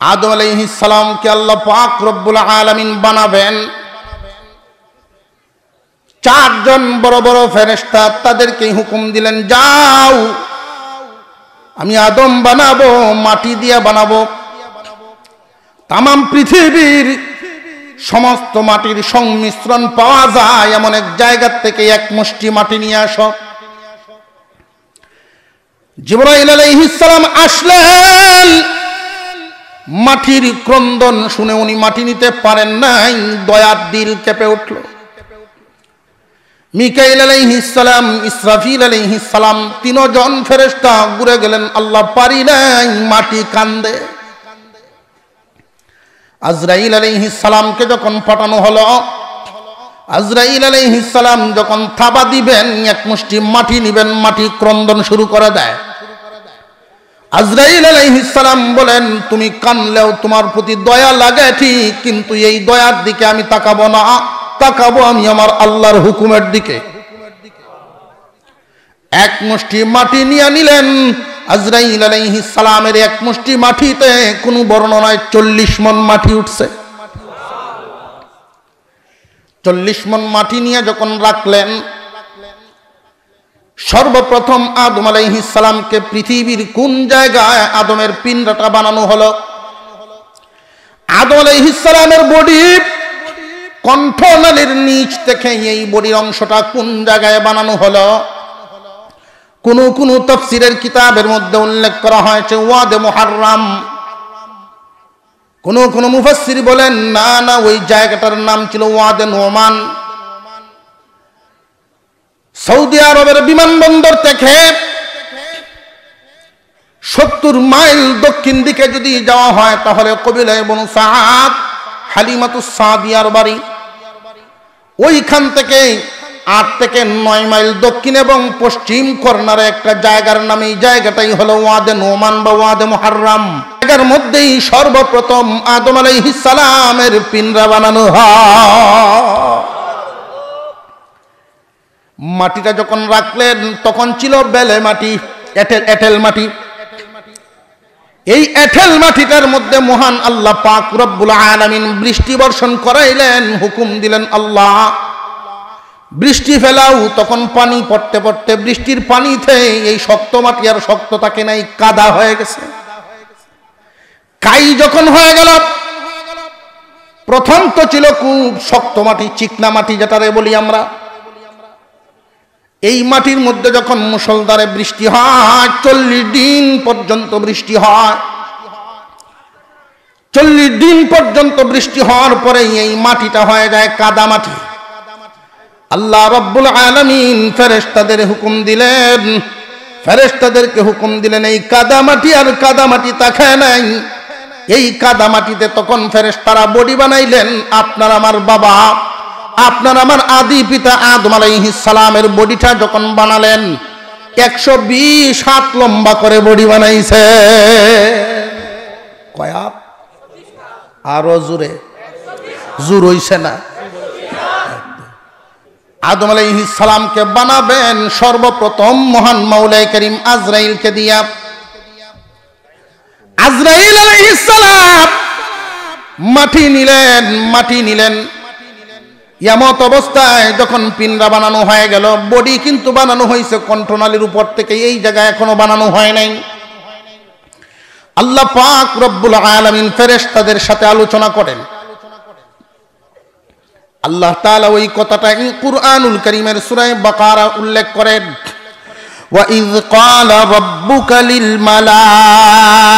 আদম আলাইহিস সালামকে আল্লাহ পাক রব্বুল আলামিন বানাবেন। চারজন বড় বড় ফেরেশতা, তাদেরকে হুকুম দিলেন, যাও আমি আদম বানাবো, মাটি দিয়ে বানাবো। তামাম পৃথিবীর সমস্ত মাটির সংমিশ্রণ পাওয়া যায় এমন এক জায়গা থেকে এক মুষ্টি মাটি নিয়ে আসো। জিবরাইল আলাইহিস সালাম আসলেন, মাটির ক্রন্দন শুনে উনি মাটি নিতে পারেন নাই, দয়ার দিল কেঁপে উঠল। মিকাইল আলাইহিস সালাম, ইসরাফিল আলাইহিস সালাম, তিনজন ফেরেশতা ঘুরে গেলেন, আল্লাহ পারি নাই, মাটি কান্দে। আজরাইল আলাইহিস সালামকে যখন পাঠানো হলো, আজরাইল আলাইহিস সালাম যখন থাবা দিবেন, এক মুষ্টি মাটি নিবেন, মাটি ক্রন্দন শুরু করে দেয়। আজরাইল আলাইহিস সালাম বলেন, তুমি কানলেও তোমার প্রতি দয়া লাগে ঠিক, কিন্তু এই দয়ার দিকে আমি তাকাবো না, তাকাবো আমি আমার আল্লাহর হুকুমের দিকে। এক মুষ্টি মাটি নিয়ে নিলেন। আজরাইল আলাইহিস সালামের এক মুষ্টি মাটিতে কোন বর্ণনায় 40 মণ মাটি উঠছে। 40 মণ মাটি নিয়ে যখন রাখলেন, সর্বপ্রথম আদম আলাইহিস সালামকে পৃথিবীর কোন জায়গায় আদমের পিণ্ডটা বানানো হলো? আদম আলাইহিস সালামের বডি কণ্ঠনালীর নিচ থেকে এই বডির অংশটা কোন জায়গায় বানানো হলো? কোন তাফসীরের কিতাবের মধ্যে উল্লেখ করা হয়েছে ওয়াদে মুহাররম। কোন মুফাসসির বলেন না না, ওই জায়গাটার নাম ছিল ওয়াদে নোমান। সৌদি আরবের বিমানবন্দর থেকে 70 মাইল দক্ষিণ দিকে যদি যাওয়া হয়, তাহলে কবিলা বনু সাদ, হালিমাতুস সাদিয়ার বাড়ি। ওইখান থেকে 8 থেকে 9 মাইল দক্ষিণ এবং পশ্চিম কর্নারে একটা জায়গার নামে, এই জায়গাটাই হলো ওয়াদে নোমান বা ওয়াদে মুহাররম। জায়গার মধ্যেই সর্বপ্রথম আদম আলাইহিস সালামের পিণ্ডা বানানো হয়। মাটিটা যখন রাখলেন, তখন ছিল বেলে মাটি, এঁটেল মাটি। এই এঁটেল মাটিটার মধ্যে মহান আল্লাহ পাক রব্বুল আলামিন বৃষ্টি বর্ষণ করাইলেন, হুকুম দিলেন, আল্লাহ বৃষ্টি ফেলাও। তখন পানি পড়তে পড়তে বৃষ্টির পানিতে এই শক্ত মাটি আর শক্ত থাকে নাই, কাদা হয়ে গেছে। কাই যখন হয়ে গেল, প্রথম তো ছিল খুব শক্ত মাটি, চিকনা মাটি যেটারে বলি আমরা। এই মাটির মধ্যে যখন মুষলধারে বৃষ্টি হয়, 40 দিন পর্যন্ত বৃষ্টি হয়। 40 দিন পর্যন্ত বৃষ্টি হওয়ার পরে এই মাটিটা হয়ে যায় কাদা মাটি। আল্লাহ রব্বুল আলামিন ফেরেশতাদের হুকুম দিলেন, ফেরেশতাদেরকে হুকুম দিলেন, এই কাদা মাটি আর কাদা মাটি তাকায় নাই। এই কাদা মাটিতে তখন ফেরেশতারা বডি বানাইলেন। আপনার আমার বাবা, আপনার আমার আদি পিতা আদম আলাইহিস সালামের বডিটা যখন বানালেন, 120 হাত লম্বা করে বডি বানাইছে। কয়া আরো জোরে, জোর হইছে না? আদম আলাইহিস সালামকে বানাবেন সর্বপ্রথম মহান মাওলাই করিম আজরাইলকে দিয়া। আজরাইল আলাইহিস সালাম মাটি নিলেন। এমত অবস্থায় যখন পিণ্ডা বানানো হয়ে গেল, বডি কিন্তু বানানো হয়েছে কণ্ঠনালীর উপর থেকে, এই জায়গায় এখনো বানানো হয় নাই। আল্লাহ পাক রব্বুল আলামিন ফেরেশতাদের সাথে আলোচনা করেন। আল্লাহ তাআলা ওই কথাটা কুরআনুল কারীমের সূরা বাকারা উল্লেখ করেন, ওয়া ইয ক্বালা রাব্বুকা লিল মালাইকাতি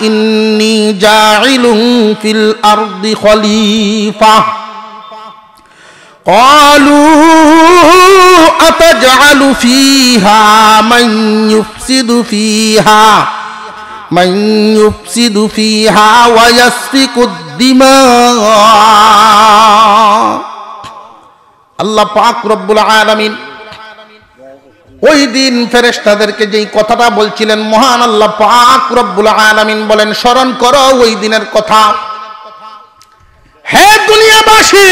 ইন্নী জাইলুন ফিল আরদি খলিফা ক্বালু আতাজআলু ফীহা মান ইউফসিদু ফীহা ওয়া ইয়াসফিকুদ দিমা। আল্লাহ পাক রব্বুল আলামিন ওই দিন ফেরেশতাদেরকে যেই কথাটা বলছিলেন, মহান আল্লাহ পাক রব্বুল আলামিন বলেন, স্মরণ করো ওই দিনের কথা। হে দুনিয়াবাসী,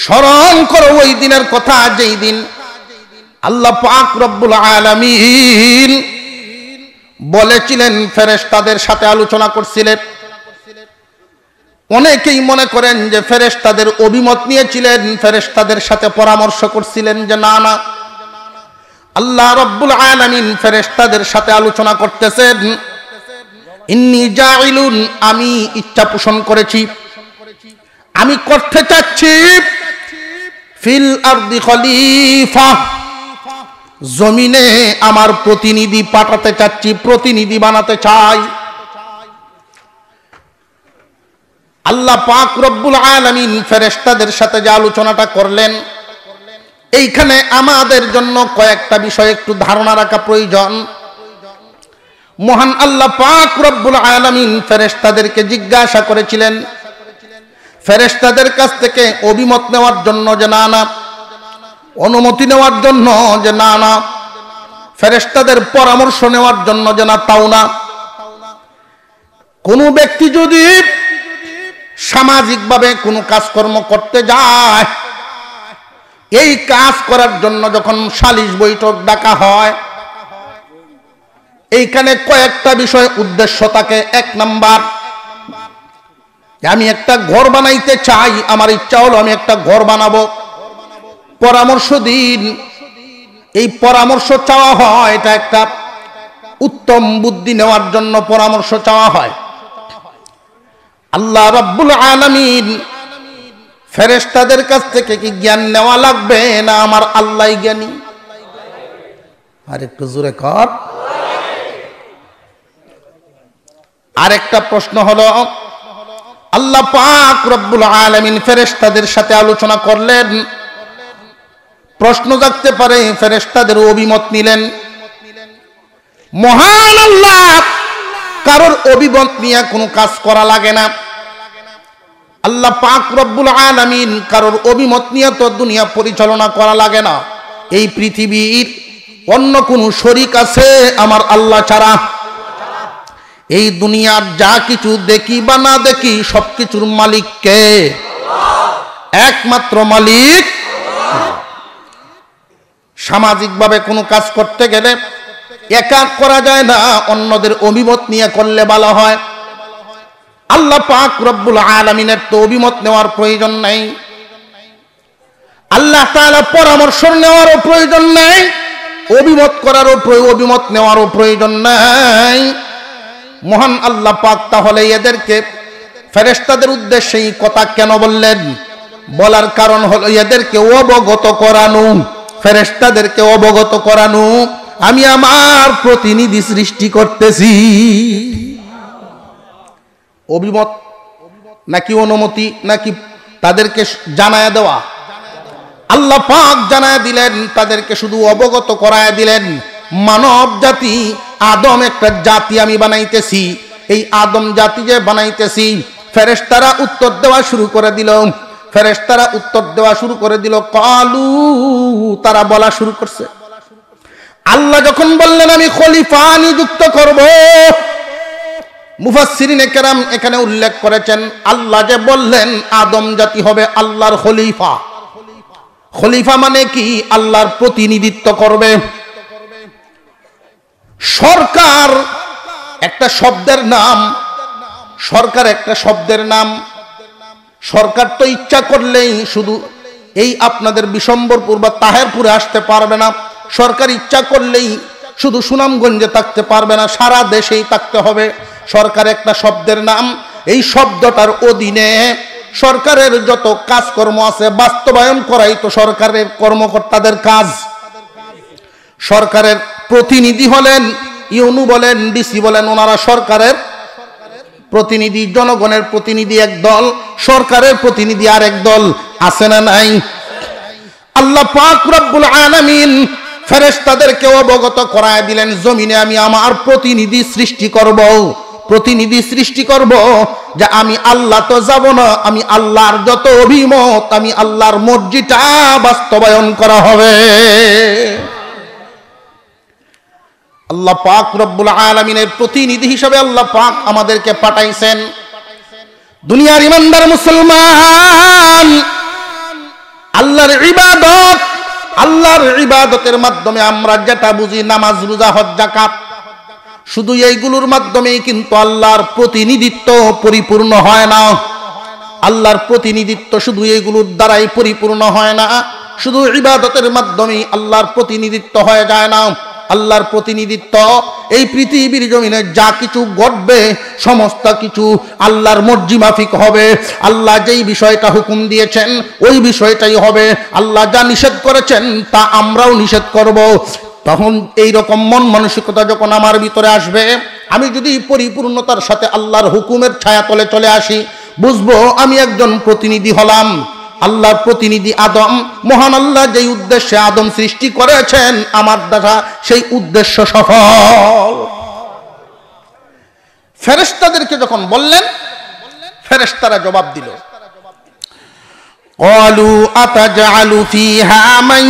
স্মরণ করো ওই দিনের কথা, যেই দিন আল্লাহ পাক রব্বুল আলামিন বলেছিলেন, ফেরেশতাদের সাথে আলোচনা করছিলেন। অনেকেই মনে করেন যে ফেরেশতাদের অভিমত নিয়েছিলেন, ফেরেশতাদের সাথে পরামর্শ করছিলেন যে না না, আল্লাহ রাব্বুল আলামিন ফেরেশতাদের সাথে আলোচনা করতেছেন। ইন্নী জাইলুন, আমি ইচ্ছা পোষণ করেছি, আমি করতে চাচ্ছি ফিল আরদি খলিফা, জমিনে আমার প্রতিনিধি পাঠাতে চাচ্ছি, প্রতিনিধি বানাতে চাই। আল্লাহ পাক রব্বুল আলামিন ফেরেশতাদের সাথে যে আলোচনাটা করলেন, এইখানে আমাদের জন্য কয়েকটা বিষয় একটু ধারণা রাখা প্রয়োজন। মহান আল্লাহ পাক রব্বুল আলামিন ফেরেশতাদেরকে জিজ্ঞাসা করেছিলেন, ফেরেশতাদের কাছ থেকে অভিমত নেওয়ার জন্য যে না না, অনুমতি নেওয়ার জন্য যে না না, ফেরেশতাদের পরামর্শ নেওয়ার জন্য যে না তাও না। কোনো ব্যক্তি যদি সামাজিকভাবে কোনো কাজকর্ম করতে যায়, এই কাজ করার জন্য যখন সালিশ বৈঠক ডাকা হয়, এইখানে কয়েকটা বিষয় উদ্দেশ্য থাকে। এক নাম্বার, আমি একটা ঘর বানাইতে চাই, আমার ইচ্ছা হলো আমি একটা ঘর বানাবো, পরামর্শ দিন। এই পরামর্শ চাওয়া হয়, এটা একটা উত্তম বুদ্ধি নেওয়ার জন্য পরামর্শ চাওয়া হয়। আল্লাহ রাব্বুল আলামিন ফেরেশতাদের কাছ থেকে কি জ্ঞান নেওয়া লাগবে না আমার আল্লাহই জ্ঞানী? আর একটু জোরে কর। আরেকটা প্রশ্ন হলো, আল্লাহ পাক রব্বুল আলামিন ফেরেশতাদের সাথে আলোচনা করলেন, প্রশ্ন জাগতে পারে ফেরেশতাদের অভিমত নিলেন। মহান আল্লাহ কারোর অভিমত নিয়ে কোনো কাজ করা লাগে না। আল্লাহ পাক রব্বুল আলামিন কারোর অভিমত নিয়ে তো দুনিয়া পরিচালনা করা লাগে না। এই পৃথিবীর অন্য কোনো শরীক আছে আমার আল্লাহ ছাড়া? এই দুনিয়ার যা কিছু দেখি বা না দেখি সবকিছুর মালিক কে? একমাত্র মালিক। সামাজিকভাবে কোনো কাজ করতে গেলে একা করা যায় না, অন্যদের অভিমত নিয়ে করলে ভালো হয়। আল্লাহ পাক রব্বুল আলামিনের তো অভিমত নেওয়ার প্রয়োজন নাই, আল্লাহ তাআলা পরামর্শ নেওয়ারও প্রয়োজন নাই, অভিমত নেওয়ারও প্রয়োজন নাই। মহান আল্লাহ পাক তাহলে এদেরকে ফেরেশতাদের উদ্দেশ্যে এই কথা কেন বললেন? বলার কারণ হলো এদেরকে অবগত করানো, ফেরেশতাদেরকে অবগত করানো আমি আমার প্রতিনিধি সৃষ্টি করতেছি। অভিমত নাকি অনুমতি নাকি তাদেরকে জানায় দেওয়া? আল্লাহ পাক জানায় দিলেন, তাদেরকে শুধু অবগত করায় দিলেন। মানব জাতি আদম একটা জাতি আমি বানাইতেছি, এই আদম জাতি যে বানাইতেছি, ফেরেশতারা উত্তর দেওয়া শুরু করে দিল। ফেরেশতারা উত্তর দেওয়া শুরু করে দিল, কালু, তারা বলা শুরু করছে। আল্লাহ যখন বললেন আমি খলিফা নিযুক্ত করব, মুফাসসিরিনে কেরাম এখানে উল্লেখ করেছেন আল্লাহ যে বললেন আদম জাতি হবে আল্লাহর খলিফা। খলিফা মানে কি? আল্লাহর প্রতিনিধিত্ব করবে। সরকার একটা শব্দের নাম, সরকার একটা শব্দের নাম। সরকার তো ইচ্ছা করলেই শুধু এই আপনাদের বিশম্বরপুর বা তাহেরপুরে আসতে পারবে না। সরকার ইচ্ছা করলেই শুধু সুনামগঞ্জে থাকতে পারবে না, সারা দেশেই থাকতে হবে। সরকার একটা শব্দের নাম। এই শব্দটার অধীনে সরকারের যত কাজকর্ম আছে বাস্তবায়ন করাই তো সরকারের কর্মকর্তাদের কাজ। সরকারের প্রতিনিধি হলেন ইউনু বলেন, ডিসি বলেন, ওনারা সরকারের প্রতিনিধি। জনগণের প্রতিনিধি এক দল, সরকারের প্রতিনিধি আর এক দল, আছে না নাই? আল্লাহ পাক রব্বুল আলামিন ফেরেশতাদেরকে অবগত করায় দিলেন, জমিনে আমি আমার প্রতিনিধি সৃষ্টি করব। প্রতিনিধি সৃষ্টি করব যে আমি আল্লাহ তো যাব না, আমি আল্লাহর যত অভিমত, আমি আল্লাহর মর্জিটা বাস্তবায়ন করা হবে। আল্লাহ পাক রব্বুল আলামিনের প্রতিনিধি হিসেবে আল্লাহ পাক আমাদেরকে পাঠাইছেন। দুনিয়ার ইমানদার মুসলমান, আল্লাহর ইবাদতের মাধ্যমে আমরা যেটা বুঝি নামাজ, রোজা, হজ, যাকাত, শুধু এইগুলোর মাধ্যমেই কিন্তু আল্লাহর প্রতিনিধিত্ব পরিপূর্ণ হয় না। আল্লাহর প্রতিনিধিত্ব শুধু এইগুলোর দ্বারাই পরিপূর্ণ হয় না, শুধু ইবাদতের মাধ্যমেই আল্লাহর প্রতিনিধিত্ব হয়ে যায় না। আল্লাহর প্রতিনিধিত্ব এই পৃথিবীর জমিনে যা কিছু ঘটবে সমস্ত কিছু আল্লাহর মর্জি মাফিক হবে। আল্লাহ যেই বিষয়টা হুকুম দিয়েছেন ওই বিষয়টাই হবে, আল্লাহ যা নিষেধ করেছেন তা আমরাও নিষেধ করব। তখন এই রকম মন মানসিকতা যখন আমার ভিতরে আসবে, আমি যদি পরিপূর্ণতার সাথে আল্লাহর হুকুমের ছায়াতলে চলে আসি, বুঝবো আমি একজন প্রতিনিধি হলাম, আল্লাহর প্রতিনিধি আদম। মহান আল্লাহ যেই উদ্দেশ্যে আদম সৃষ্টি করেছেন আমার দ্বারা সেই উদ্দেশ্য সফল। ফেরেশতাদেরকে যখন বললেন, ফেরেশতারা জবাব দিল, قالوا أتجعل فيها من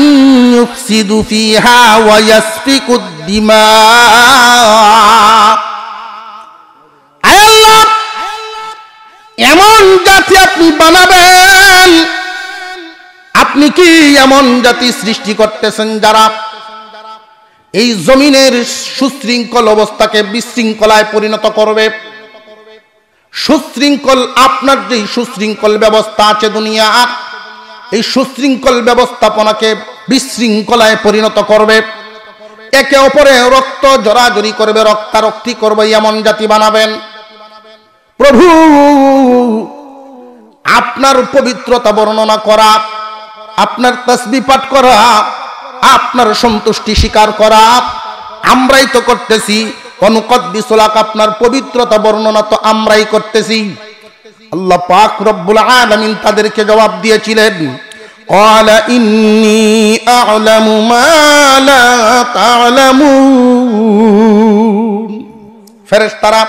يفسد فيها ويسفك الدماء। আল্লাহ, এমন জাতি আপনি বানাবেন, আপনি কি এমন জাতি সৃষ্টি করতেছেন যারা এই জমিনের সুশৃঙ্খল অবস্থাকে বিশৃঙ্খলায় পরিণত করবে? সুশৃঙ্খল, আপনার যে সুশৃঙ্খল ব্যবস্থা আছে দুনিয়ার, এই সুশৃঙ্খল ব্যবস্থাপনাকে বিশৃঙ্খলায় পরিণত করবে, একে অপরে রক্ত জড়াজড়ি করবে, রক্তারক্তি করবে, এমন জাতি বানাবেন। প্রভু, আপনার পবিত্রতা বর্ণনা করা, আপনার তাসবিহ পাঠ করা, আপনার সন্তুষ্টি স্বীকার করা আমরাই তো করতেছি। অনুকদ্দিসুলাক, আপনার পবিত্রতা বর্ণনা তো আমরাই করতেছি। আল্লাহ পাক রব্বুল আলামিন তাদেরকে জবাব দিয়েছিলেন, ক্বালা ইন্নী আ'লামু মা লা তা'লামুন। ফেরেশতারা,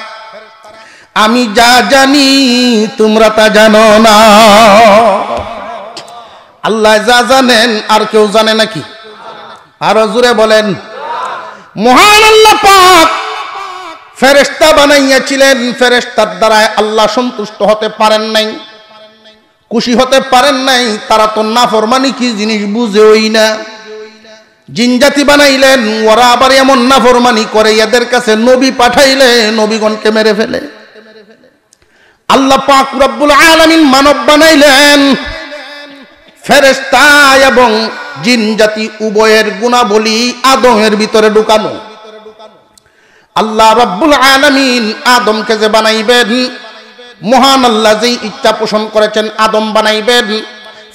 আমি যা জানি তোমরা তা জানো না। আল্লাহ যা জানেন আর কেউ জানে নাকি? আরো জোরে বলেন। মহান আল্লাহ পাক ফেরেশতা বানাইয়াছিলেন, ফেরেশতার দ্বারা আল্লাহ সন্তুষ্ট হতে পারেন নাই, খুশি হতে পারেন নাই। তারা তো নাফরমানি কি জিনিস বুঝেই না। জিন জাতি বানাইলেন, ওরা আবার এমন নাফরমানি করে এদের কাছে নবী পাঠাইলে নবীগণকে মেরে ফেলে। আল্লাহ পাক রব্বুল আলামিন মানব বানাইলেন, ফেরেশতা এবং জিন জাতি উভয়ের গুণাবলী আদমের ভিতরে ঢুকানো। আল্লাহ রব্বুল আলামিন আদমকে যে বানাইবেন, মহান আল্লাহ যেই ইচ্ছা পোষণ করেছেন আদম বানাইবেন,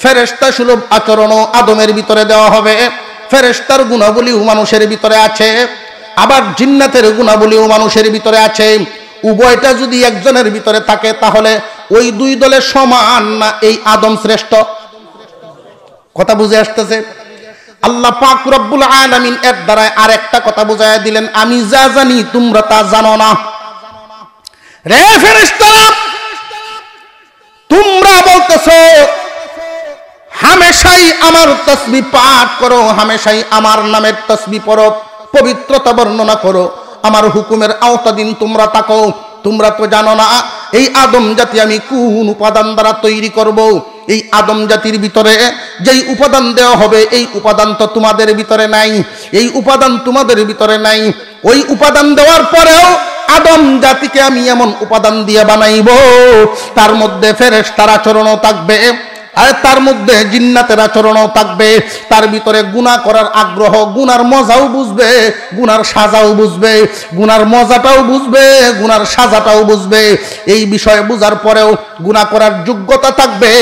ফেরেশতা সুলভ আচরণও আদমের ভিতরে দেওয়া হবে। ফেরেশতার গুণাবলীও মানুষের ভিতরে আছে, আবার জিন্নাতের গুণাবলীও মানুষের ভিতরে আছে। উভয়টা যদি একজনের ভিতরে থাকে তাহলে ওই দুই দলের সমান না এই আদম শ্রেষ্ঠ? কথা বুঝে আসতেছে? আল্লাহ পাক রব্বুল আলামিন এর দ্বারা আরেকটা কথা বুঝাইয়া দিলেন, আমি যা জানি তোমরা তা জানো না। রে ফেরেশতারা, তোমরা বলতেছো হামেশাই আমার তাসবিহ পাঠ করো, হামেশাই আমার নামের তাসবিহ পড়ো, পবিত্রতা বর্ণনা করো, আমার হুকুমের আওতাধীন তোমরা থাকো। তোমরা তো জানো না এই আদম জাতি আমি কোন উপাদান দ্বারা তৈরি করব। এই আদম জাতির ভিতরে যেই উপাদান দেওয়া হবে এই উপাদান তো তোমাদের ভিতরে নাই, এই উপাদান তোমাদের ভিতরে নাই। ওই উপাদান দেওয়ার পরেও আদম জাতিকে আমি এমন উপাদান দিয়ে বানাইব, তার মধ্যে ফেরেশতার আচরণও থাকবে, আর তার মধ্যে জিন্নাতের আচরণও থাকবে। তার ভিতরে গুনাহ করার আগ্রহ, গুনার মজাও বুঝবে, গুনার সাজাও বুঝবে, গুনার মজাটাও বুঝবে, গুনার সাজাটাও বুঝবে। এই বিষয়ে বুঝার পরেও গুনাহ করার যোগ্যতা থাকবে।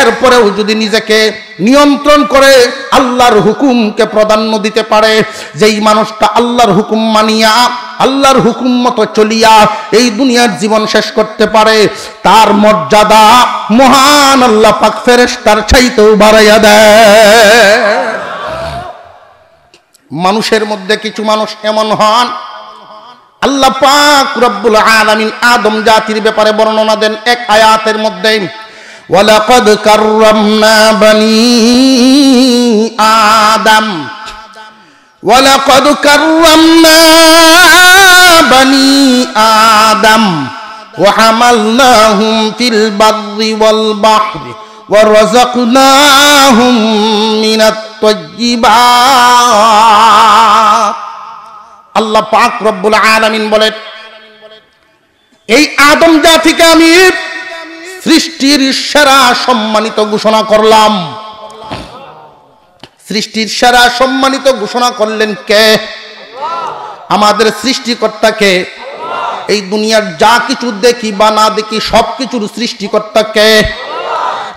এরপরেও যদি নিজেকে নিয়ন্ত্রণ করে আল্লাহর হুকুমকে প্রাধান্য দিতে পারে, যেই মানুষটা আল্লাহর হুকুম মানিয়া আল্লাহর হুকুম মতো চলিয়া এই দুনিয়ার জীবন শেষ করতে পারে, তার মর্যাদা মহান আল্লাহ পাক ফেরেশতার চাইতেও বাড়াইয়া দেয়। মানুষের মধ্যে কিছু মানুষ এমন হন, আল্লাহ পাক রব্বুল আলামিন আদম জাতির ব্যাপারে বর্ণনা দেন এক আয়াতের মধ্যে, ওয়ালাকাদ কাররামনা বানি আদম, ওয়ালাকাদ কাররামনা বানি আদম ওয়া হামালনাহুম ফিল বাররি ওয়াল বাহরি ওয়া রাযাকনাহুম মিনাত তাইয়্যিবাত। আল্লাহ পাক রব্বুল আলামিন বলেন, এই আদম জাতিকে আমি সৃষ্টির সেরা সম্মানিত ঘোষণা করলাম। সৃষ্টির সেরা সম্মানিত ঘোষণা করলেন কে? আমাদের সৃষ্টিকর্তাকে। এই দুনিয়ার যা কিছু দেখি বা না দেখি সবকিছুর সৃষ্টিকর্তা কে?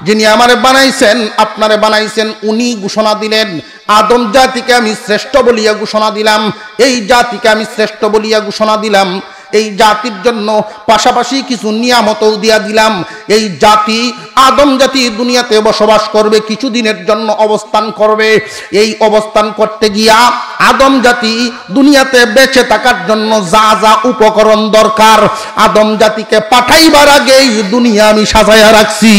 যিনি আমারে বানাইছেন, আপনারে বানাইছেন, উনি ঘোষণা দিলেন আদম জাতিকে আমি শ্রেষ্ঠ বলিয়া ঘোষণা দিলাম। এই জাতিকে আমি শ্রেষ্ঠ বলিয়া ঘোষণা দিলাম। এই জাতির জন্য পাশাপাশি কিছু নিয়ামতও দিয়া দিলাম। এই জাতি আদম জাতি দুনিয়াতে বসবাস করবে, কিছুদিনের জন্য অবস্থান করবে। এই অবস্থান করতে গিয়া আদম জাতি দুনিয়াতে বেঁচে থাকার জন্য যা যা উপকরণ দরকার আদম জাতিকে পাঠাইবার আগেই দুনিয়া আমি সাজায়া রাখছি।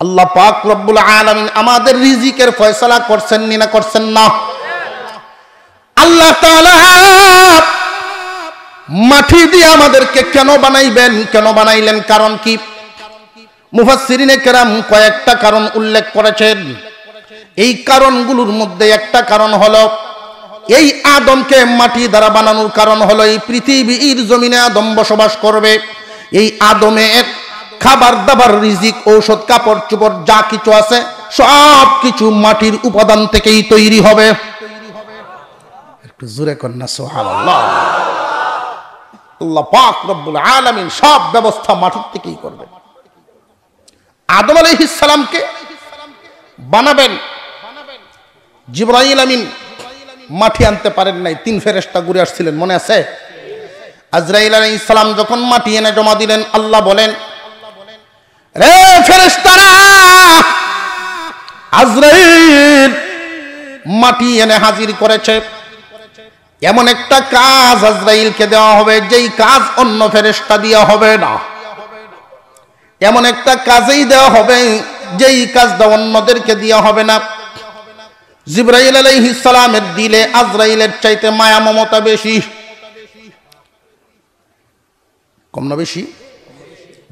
আল্লাহ পাক রব্বুল আলামিন আমাদের রিজিকের ফয়সালা করছেন না করছেন না? আল্লাহ তাআলা মাটি দিয়ে আমাদেরকে কেন বানাইবেন, কেন বানাইলেন, কারণ কি? মুফাসসিরিনে কেরাম কয়েকটা কারণ উল্লেখ করেছেন। এই কারণগুলোর মধ্যে একটা কারণ হলো এই আদমকে মাটি দ্বারা বানানোর কারণ হলো এই পৃথিবীর জমিনে আদম বসবাস করবে। এই আদমের খাবার দাবার, রিজিক, ঔষধ, কাপড় চোপড় যা কিছু আছে সব কিছু মাটির উপাদান থেকেই তৈরি হবে। একটু জোরে কন্যা সুবহানাল্লাহ। আল্লাহ পাক রব্বুল আলামিন সব ব্যবস্থা মাটির থেকেই করবে। আদম আলাইহিস সালামকে বানাবেন, জিবরাইল আমিন মাটি আনতে পারেন নাই, 3 ফেরেশতা ঘুরে আসছিলেন, মনে আছে? আজরাইল আলাইহিস সালাম যখন মাটি এনে জমা দিলেন, আল্লাহ বলেন, রে ফেরেশতারা, আজরাইল মাটি এনে হাজির করেছে। এমন একটা কাজ আজরাইলকে দেওয়া হবে যেই কাজ অন্য ফেরেশতা দিয়া হবে না। এমন একটা কাজেই দেওয়া হবে যেই কাজটা অন্যদেরকে দেওয়া হবে না। জিবরাইল আলাইহিস সালামের দিলে আজরাইলের চাইতে মায়া মমতা বেশি। কম না বেশি?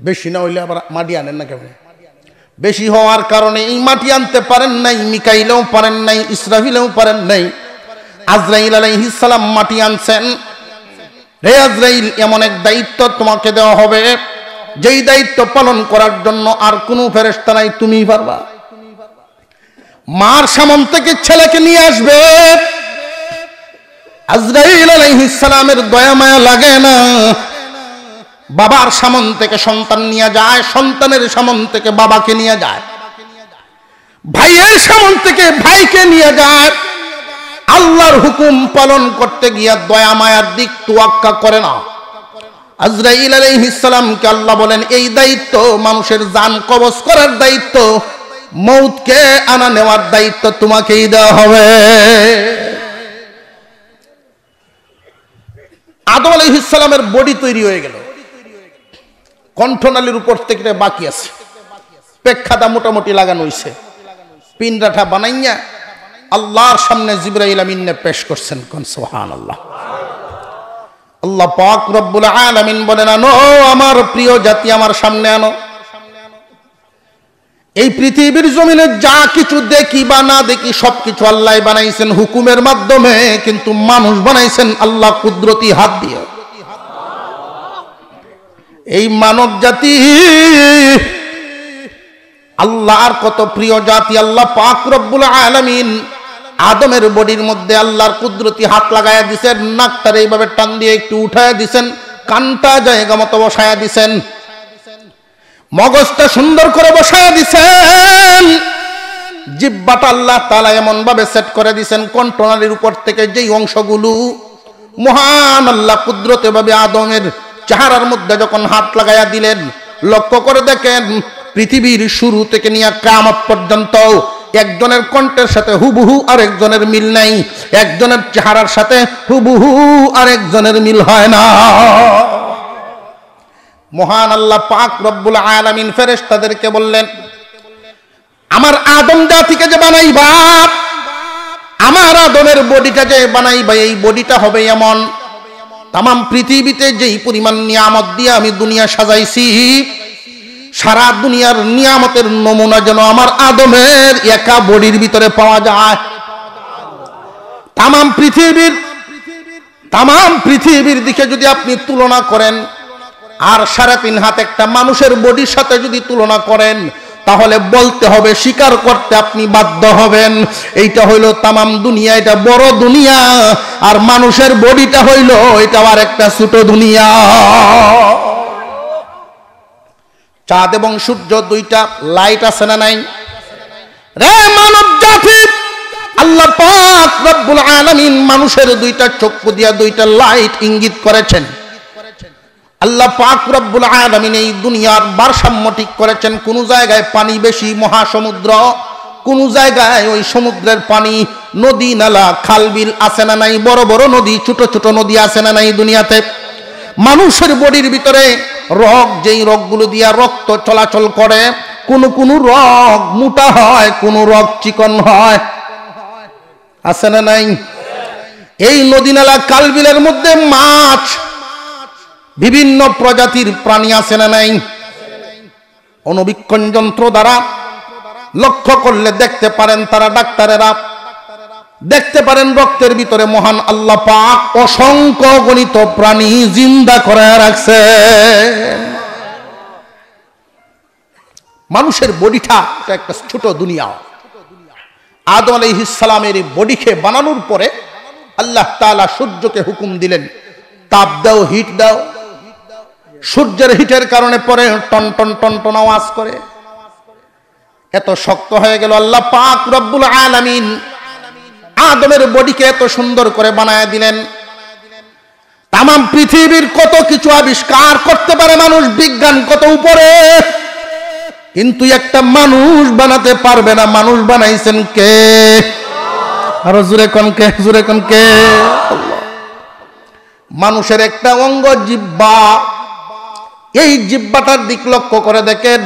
বেশি না হইলে আবার মাটি আনেন না কেমন? বেশি হওয়ার কারণে এই মাটি আনতে পারেন নাই, মিকাইলেও পারেন নাই, ইসরাফিলেও পারেন নাই। আজরাইল আলাইহিস সালাম মাটি আনছেন। রে আজরাইল, এমন এক দায়িত্ব তোমাকে দেওয়া হবে যেই দায়িত্ব পালন করার জন্য আর কোনো ফেরেশতা নাই, তুমিই পারবা। মার সামন থেকে ছেলেকে নিয়ে আসবে। আজরাইল আলাইহিস সালামের দয়া মায়া লাগে না। বাবার সামন থেকে সন্তান নিয়ে যায়, সন্তানের সামন থেকে বাবাকে নিয়ে যায়, ভাইয়ের সামন থেকে ভাইকে নিয়ে যায়। আল্লাহর হুকুম পালন করতে গিয়া দয়া মায়ার দিক তোয়াক্কা করে না। আজরাইল আলাইহিস সালামকে আল্লাহ বলেন, এই দায়িত্ব, মানুষের জান কবজ করার দায়িত্ব, মৌতকে আনা নেওয়ার দায়িত্ব তোমাকেই দেওয়া হবে। আদম আলাইহিস সালামের বডি তৈরি হয়ে গেল, কণ্ঠনালীর উপর থেকে বাকি আছে, পেক্ষাদা মোটামুটি লাগানো হয়েছে। পিন্ডাটা বানাইয়া আল্লাহর সামনে জিবরাইল আমিনে পেশ করছেন। কোন সুবহানাল্লাহ। আল্লাহ পাক রব্বুল আলামিন বলেন, আনো আমার প্রিয় জাতি, আমার সামনে আনো। এই পৃথিবীর জমিনে যা কিছু দেখি বা না দেখি সবকিছু আল্লাহ বানাইছেন হুকুমের মাধ্যমে, কিন্তু মানুষ বানাইছেন আল্লাহ কুদরতি হাত দিয়ে। এই মানব জাতি আল্লাহর কত প্রিয় জাতি। আল্লাহ পাক রব্বুল আলামিন আদমের বডির মধ্যে আল্লাহর কুদরতি হাত লাগায়া দিছেন। নাকটার এইভাবে টান দিয়ে একটু উঠায়া দিছেন, কানটা জায়গা মতো বসায়া দিছেন, মগজটা সুন্দর করে বসায়া দিছেন, জিহ্বাটা আল্লাহ তাআলা এমন ভাবে সেট করে দিছেন, কণ্ঠনালীর উপর থেকে যেই অংশগুলো মহান আল্লাহ কুদরতে ভাবে আদমের চেহারার মধ্যে যখন হাত লাগায়া দিলেন, লক্ষ্য করে দেখেন পৃথিবীর শুরু থেকে নিয়ে কিয়ামত পর্যন্ত একজনের কণ্ঠের সাথে হুবহু আর একজনের মিল নাই, একজনের চেহারার সাথে হুবহু আর একজনের মিল হয় না। মহান আল্লাহ পাক রব্বুল আলামিন ফেরেশতাদেরকে বললেন, আমার আদম জাতিকে যে বানাইবা, আমার আদমের বডিটা যে বানাইবা, এই বডিটা হবে এমন, তামাম পৃথিবীতে যেই পরিমাণ নিয়ামত দিয়ে আমি দুনিয়া সাজাইছি, সারা দুনিয়ার নিয়ামতের নমুনা যেন আমার আদমের একা বডির ভিতরে পাওয়া যায়। তামাম পৃথিবীর দিকে যদি আপনি তুলনা করেন আর 3.5 হাত একটা মানুষের বডির সাথে যদি তুলনা করেন, তাহলে বলতে হবে, স্বীকার করতে আপনি বাধ্য হবেন, এইটা হইলো তামাম দুনিয়া, এটা বড় দুনিয়া, আর মানুষের বডিটা হইলো এটা আর একটা ছোট দুনিয়া। চাঁদ এবং সূর্য দুইটা লাইট আছে না নাই? রে মানব জাতি, আল্লাহ পাক রব্বুল আলামিন মানুষের দুইটা চক্ষু দিয়া দুইটা লাইট ইঙ্গিত করেছেন। আল্লাহ পাক রব্বুল আলামিন এই দুনিয়ার ভারসাম্য ঠিক করেছেন। কোন জায়গায় পানি বেশি, মহাসমুদ্র, কোন জায়গায় ওই সমুদ্রের পানি, নদী নালা খাল বিল আছে না নাই? বড় বড় নদী, ছোট ছোট নদী আছে না নাই দুনিয়াতে? মানুষের বডির ভিতরে রগ, যেই রগগুলো দিয়া রক্ত চলাচল করে, কোন কোন রগ মোটা হয়, কোন রগ চিকন হয়, আছে না নাই? এই নদী নালা খাল বিলের মধ্যে মাছ, বিভিন্ন প্রজাতির প্রাণী আছে না নাই? অনুবীক্ষণ যন্ত্র দ্বারা লক্ষ্য করলে দেখতে পারেন, তারা ডাক্তারেরা দেখতে পারেন রক্তের ভিতরে মহান আল্লাহ পাক অসংখ্য গণিত প্রাণী জিন্দা করে রাখছে। মানুষের বডিটা একটা ছোট দুনিয়া। আদম আলাইহিস সালামের এই বডিকে বানানোর পরে আল্লাহ তাআলা সূর্যকে হুকুম দিলেন, তাপ দাও, হিট দাও। সূর্যের হিটের কারণে পরে টন টন টন টন আওয়াজ করে, এত শক্ত হয়ে গেল। আল্লাহ পাক রব্বুল আলামিন আদমের বডিকে এত সুন্দর করে বানায় দিলেন। তামাম পৃথিবীর কত কিছু আবিষ্কার করতে পারে মানুষ, বিজ্ঞান কত উপরে, কিন্তু একটা মানুষ বানাতে পারবে না। মানুষ বানাইছেন কে? আরো জোরে কোন কে? জোরে কোন কে? আল্লাহ। মানুষের একটা অঙ্গ জিহ্বা, এই জিহ্বাটার দিক লক্ষ্য করে দেখেন,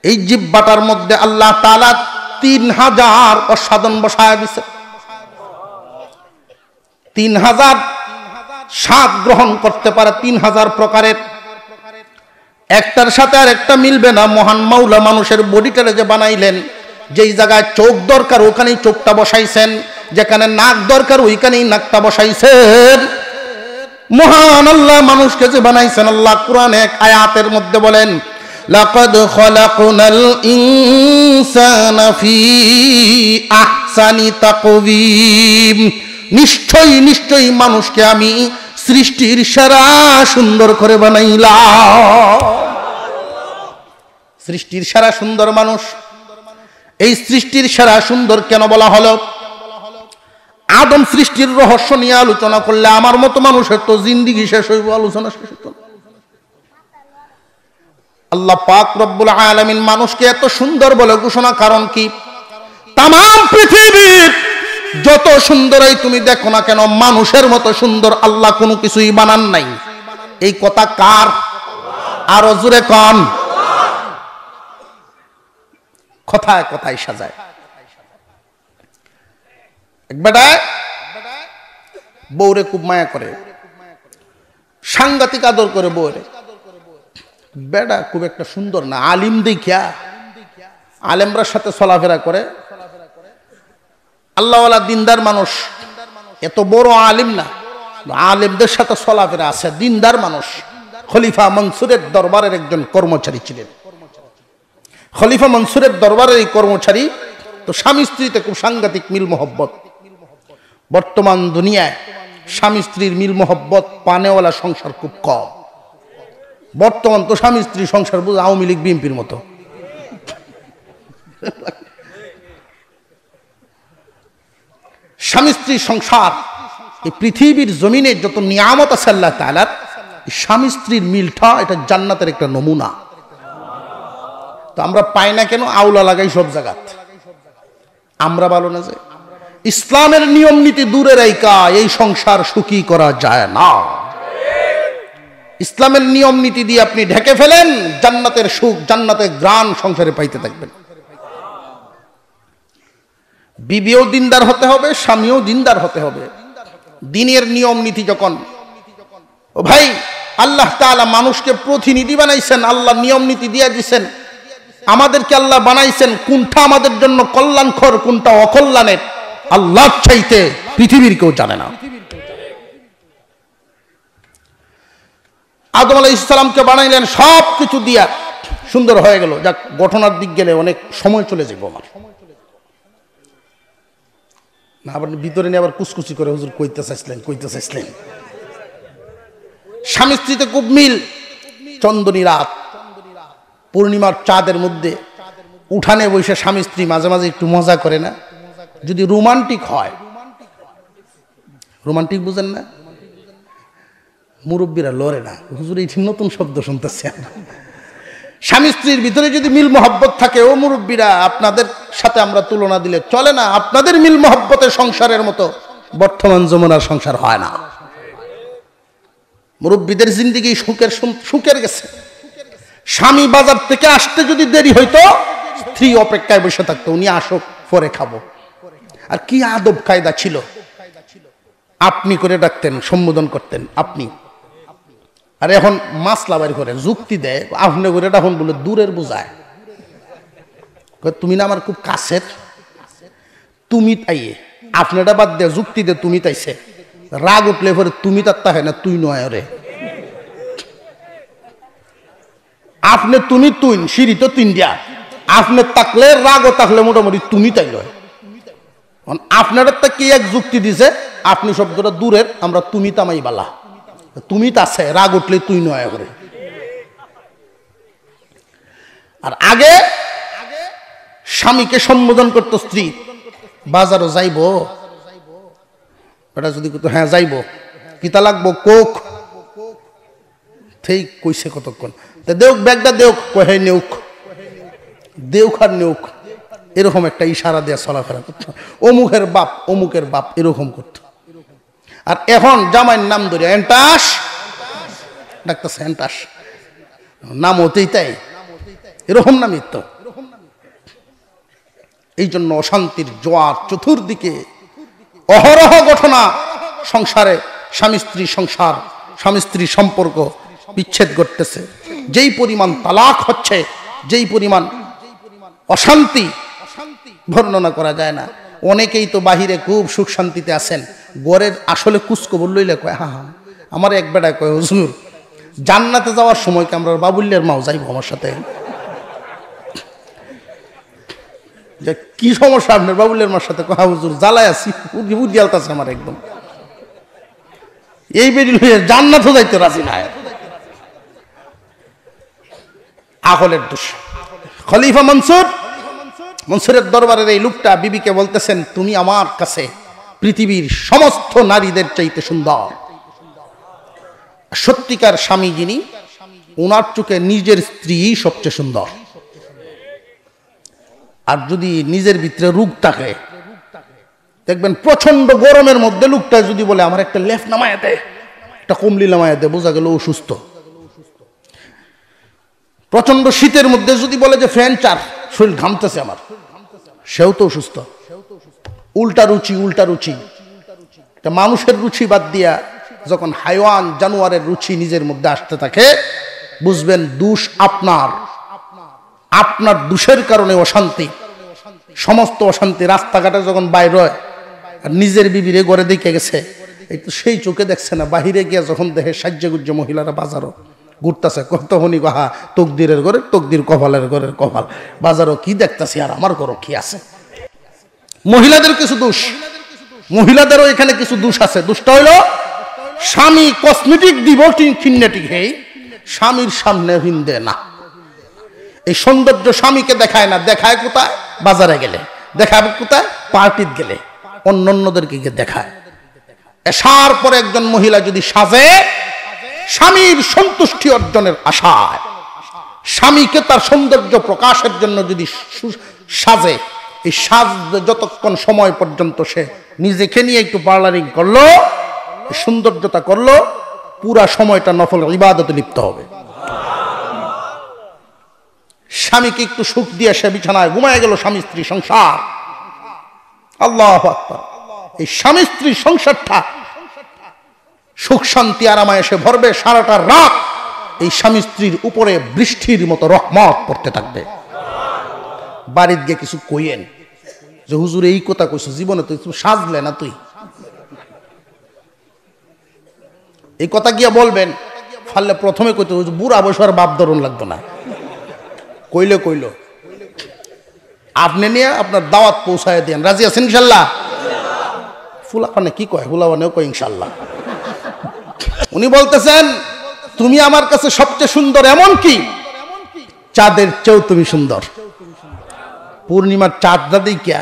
এই জিহ্বাটার মধ্যে আল্লাহ তাআলা 3000 অসাধন বসায় দিছে। 3000 স্বাদ গ্রহণ করতে পারে, 3000 প্রকারের, একটার সাথে আর একটা মিলবে না। মহান মাওলা মানুষের বডিটারে যে বানাইলেন, যেই জায়গায় চোখ দরকার ওখানেই চোখটা বসাইছেন, যেখানে নাক দরকার ওইখানেই নাকটা বসাইছেন। মহান আল্লাহ মানুষকে যে বানাইছেন, আল্লাহ কোরআনে এক আয়াতের মধ্যে বলেন, লাকাদ খলাকনাল ইনসানা ফি আহসানি তাকওয়িম, নিশ্চয়ই নিশ্চয়ই মানুষকে আমি সৃষ্টির সেরা সুন্দর করে বানাইলাম। সৃষ্টির সেরা সুন্দর মানুষ। এই সৃষ্টির সেরা সুন্দর কেন বলা হলো? আদম সৃষ্টির রহস্য নিয়ে আলোচনা করলে আমার মতো মানুষের তো জিন্দিগি শেষ হইব, আলোচনা শেষ হইত না। আল্লাহ পাক রব্বুল আলামিন মানুষকে এত সুন্দর বলে ঘোষণা, কারণ কি? তামাম পৃথিবীর যত সুন্দরই তুমি দেখো না কেন, মানুষের মতো সুন্দর আল্লাহ কোনো কিছুই বানান নাই। এই কথা কার? আরো জোরে কন। কথায় কথায় সাজায়। এক বেটায় বউরে খুব মায়া করে, সাংঘাতিক আদর করে বউরে। বেটা খুব একটা সুন্দর না, আলিম দেখিয়া আলেমরার সাথে চলাফেরা করে, আল্লাহওয়ালা দিনদার মানুষ, এত বড় আলিম না, আলেমদের সাথে চলাফেরা আছে, দিনদার মানুষ। খলিফা মনসুরের দরবারের একজন কর্মচারী ছিলেন। খলিফা মনসুরের দরবারের এই কর্মচারী তো স্বামী স্ত্রীতে খুব সাংঘাতিক মিল মোহব্বত। বর্তমান দুনিয়ায় স্বামী স্ত্রীর মিল মোহব্বত, পানেওয়ালা সংসার খুব কম। বর্তমান তো স্বামী স্ত্রী সংসার বুঝ আওয়ামী লীগ বিএনপির মতো। স্বামী স্ত্রী সংসার, এই পৃথিবীর জমিনে যত নিয়ামত আছে আল্লাহ তাআলার, স্বামী স্ত্রীর মিলটা এটা জান্নাতের একটা নমুনা। তো আমরা পাই না কেন? আউলা লাগাই সব জায়গাত। আমরা ভালো না যে ইসলামের নিয়ম নীতি দূরে রাইকা এই সংসার সুখী করা যায় না। ইসলামের নিয়ম নীতি দিয়ে আপনি ঢেকে ফেলেন, জান্নাতের সুখ, জান্নাতের গ্রাণ সংসারে পাইতে থাকবেন। বিবিও দিনদার হতে হবে, স্বামীও দিনদার হতে হবে। দিনের নিয়ম নীতি যখন, ও ভাই, আল্লাহ তাআলা মানুষকে প্রতিনিধি বানাইছেন, আল্লাহ নিয়ম নীতি দিয়ে দিচ্ছেন। আমাদেরকে আল্লাহ বানাইছেন, কোনটা আমাদের জন্য কল্যাণকর, কোনটা অকল্যাণের, আল্লাহর চাইতে পৃথিবীর কেউ জানে না। আদম আলাইহিস সালামকে বানাইলেন, সব কিছু দিয়া সুন্দর হয়ে গেল। যাক, ঘটনার দিক গেলে অনেক সময় চলে যাবো আমার, না আবার ভিতরে নিয়ে আবার কুচকুচি করে হুজুর কইতে চাইছিলেন। স্বামী স্ত্রীতে খুব মিল। চন্দনী রাত, পূর্ণিমার চাঁদের মধ্যে উঠানে বসে স্বামী স্ত্রী মাঝে মাঝে একটু মজা করে না? যদি রোমান্টিক হয়, রোমান্টিক বুঝেন না? মুরব্বীরা লড়ে না, হুজুর এই নতুন শব্দ শুনতেছেন। স্বামী স্ত্রীর ভিতরে যদি মিল মহব্বত থাকে, ও মুরব্বীরা আপনাদের সাথে আমরা তুলনা দিলে চলে না। আপনাদের মিল মহব্বতের সংসারের মতো বর্তমান যমুনার সংসার হয় না। মুরব্বীদের জিন্দেগি সুখের গেছে। স্বামী বাজার থেকে আসতে যদি দেরি হইতো, স্ত্রী অপেক্ষায় বসে থাকতো, উনি আসুক পরে খাবো। আর কি আদব কায়দা ছিল, আপনি করে ডাকতেন, সম্বোধন করতেন আপনি। আর এখন মাসলা বাইর করে যুক্তি দেয়, আপনি করে তখন বলে দূরের বোঝায়, তুমি না আমার খুব কাছের, তুমি তাইয়ে আপনারা বাদ দেয় যুক্তি দে, তুমি তাইছে। রাগ উঠলে পরে তুমি তার তাহে না, তুই নয় রে, আপনি তুমি তুই সিঁড়ি তো তিন দিয়া, আপনি তাকলে রাগও থাকলে মোটামুটি তুমি তাই লয়। আপনারা তা কি এক যুক্তি দিছে, আপনি শব্দটা দূরের, আমরা তুমি তামাই বালা, তুমি তাছে, রাগ উঠলে তুই নয় করে। আর আগে স্বামীকে সম্বোধন করতো স্ত্রী, বাজারও যাইবো, এটা যদি হ্যাঁ যাইবো, কিতা লাগবো, কোক, ঠিক কইছে কতক্ষণ, দেউক ব্যাগটা দেউক, কহে নেউক, দেউক আর নেউক, এরকম একটা ইশারা দিয়ে চলাফেরা করতো। অমুকের বাপ এরকম করতো। আর এখন জামাইয়ের নাম ধরে এন্টাস ডাকতেছে, এন্টাস নাম হতেই তাই, এরকম নামই তো। এই জন্য অশান্তির জোয়ার চতুর্দিকে, অহরহ ঘটনা সংসারে, স্বামী স্ত্রী সংসার, স্বামী স্ত্রী সম্পর্ক বিচ্ছেদ করতেছে। যেই পরিমাণ তালাক হচ্ছে, যেই পরিমাণ অশান্তি বর্ণনা করা যায় না। অনেকেই তো বাহিরে খুব সুখ শান্তিতে আছেন, গড়ের আসলে কুচকবর লইলে কয়, হ্যাঁ হ্যাঁ, আমার এক বেটা কয়, হুজুর জান্নাতে যাওয়ার সময় কি আমরা বাবুল্যের মাও যাইব আমার সাথে? যে কি সমস্যা আপনার বাবুল্যের মার সাথে? কয় হুজুর জ্বালায় আছি, বুদ্ধি আলতাছে আমার একদম, এই বেরি লইয়া জান্নাতও যাইতে রাজি না। আকলের দোষ। খলিফা মনসুরের দরবারের এই লোকটা বিবিকে বলতেছেন, তুমি আমার কাছে পৃথিবীর সমস্ত নারীদের চাইতে সুন্দর। সত্যিকার স্বামী যিনি, ওনার চোখে নিজের স্ত্রী সবচেয়ে সুন্দর। আর যদি নিজের ভিতরে রোগ থাকে, দেখবেন প্রচন্ড গরমের মধ্যে লোকটা যদি বলে আমার একটা লেফ নামায় দে, একটা কমলি নামায় দে, বোঝা গেল অসুস্থ। প্রচন্ড শীতের মধ্যে যদি বলে যে ফ্যান চার, শরীর ঘামতেছে আমার, সেও তো অসুস্থ। উল্টা রুচি, মানুষের রুচি বাদ দিয়া যখন হাইওয়ান জানোয়ারের রুচি নিজের মধ্যে আসতে থাকে, বুঝবেন দোষ আপনার দোষের কারণে অশান্তি, সমস্ত অশান্তি রাস্তাঘাটে যখন বাইর হয়। আর নিজের বিবিরে ঘরে দেখে গেছে, এই তো সেই চোখে দেখছে না, বাহিরে গিয়া যখন দেখে সাজ্জাগুজ্জ মহিলারা বাজারও ঘুরতেছে, তখনই কহা তকদিরের ঘরে তকদির, কপালের ঘরের কপাল, বাজারও কি দেখতেছি আর আমার ঘরও কি আছে। মহিলাদের কিছু দোষ, মহিলাদেরও এখানে কিছু দোষ আছে। দোষটা হইল স্বামী কসমেটিক দিব কিন্নেটিক, হেই স্বামীর সামনে হিন্দে না। এই সৌন্দর্য স্বামীকে দেখায় না, দেখায় কোথায়? বাজারে গেলে দেখায়, কোথায়? পার্টিতে গেলে অন্যদেরকে গিয়ে দেখায়। এসার পরে একজন মহিলা যদি সাজে স্বামীর সন্তুষ্টি অর্জনের আশায়, স্বামীকে তার সৌন্দর্য প্রকাশের জন্য যদি সাজে, এই সাজ যতক্ষণ সময় পর্যন্ত সে নিজেকে নিয়ে একটু পার্লারিং করলো, সৌন্দর্যতা করলো, পুরা সময়টা নফল ইবাদতে লিপ্ত হবে। স্বামীকে একটু সুখ দিয়ে সে বিছানায় ঘুমায় গেল, স্বামী স্ত্রী সংসার, আল্লাহু আকবার। এই স্বামী স্ত্রী সংসারটা সুখ শান্তি আরামায় এসে ভরবে। সারাটা রাত এই স্বামী স্ত্রীর উপরে বৃষ্টির মতো রহমত পড়তে থাকবে। বাড়িতে গিয়ে কিছু কইয়েন, যে হুজুর এই কথা কইছো, জীবনে তুই সাজলে না, তুই এই কথা গিয়া বলবেন, ফাললে প্রথমে কইতে হুজুর বুড়া বয়সের বাপ ধরন লাগতো না, কইলে কইল আপনি নিয়ে আপনার দাওয়াত পৌঁছায় দেন, রাজি আছেন ইনশাল্লাহ? ফুলাপানে কি কয়, ফুলাপানেও কয় ইনশাল্লাহ। উনি বলতেছেন তুমি আমার কাছে সবচেয়ে সুন্দর, এমন কি চাঁদের চেয়েও তুমি সুন্দর। পূর্ণিমার চাঁদটা দেখিয়া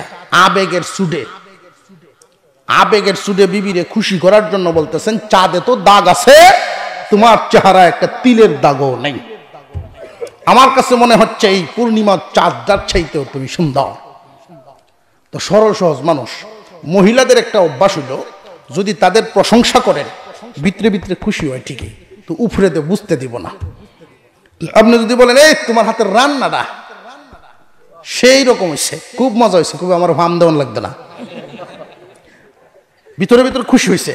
আবেগের সুডে বিবিরে খুশি করার জন্য বলতেছেন চাঁদে তো দাগ আছে, তোমার চেহারা একটা তিলের দাগও নেই। আমার কাছে মনে হচ্ছে এই পূর্ণিমার চাঁদটার চাইতেও তুমি সুন্দর। তো সরল সহজ মানুষ, মহিলাদের একটা অভ্যাস হলো, যদি তাদের প্রশংসা করেন ভিতরে ভিতরে খুশি হয় ঠিকই, তো উপরে তো বুঝতে দিব না। আপনি যদি বলেন এই তোমার হাতের রান্নাটা সেই রকম হয়েছে, খুব মজা হয়েছে, খুব আমার ভাম দেওয়ান লাগবে না, ভিতরে ভিতরে খুশি হয়েছে।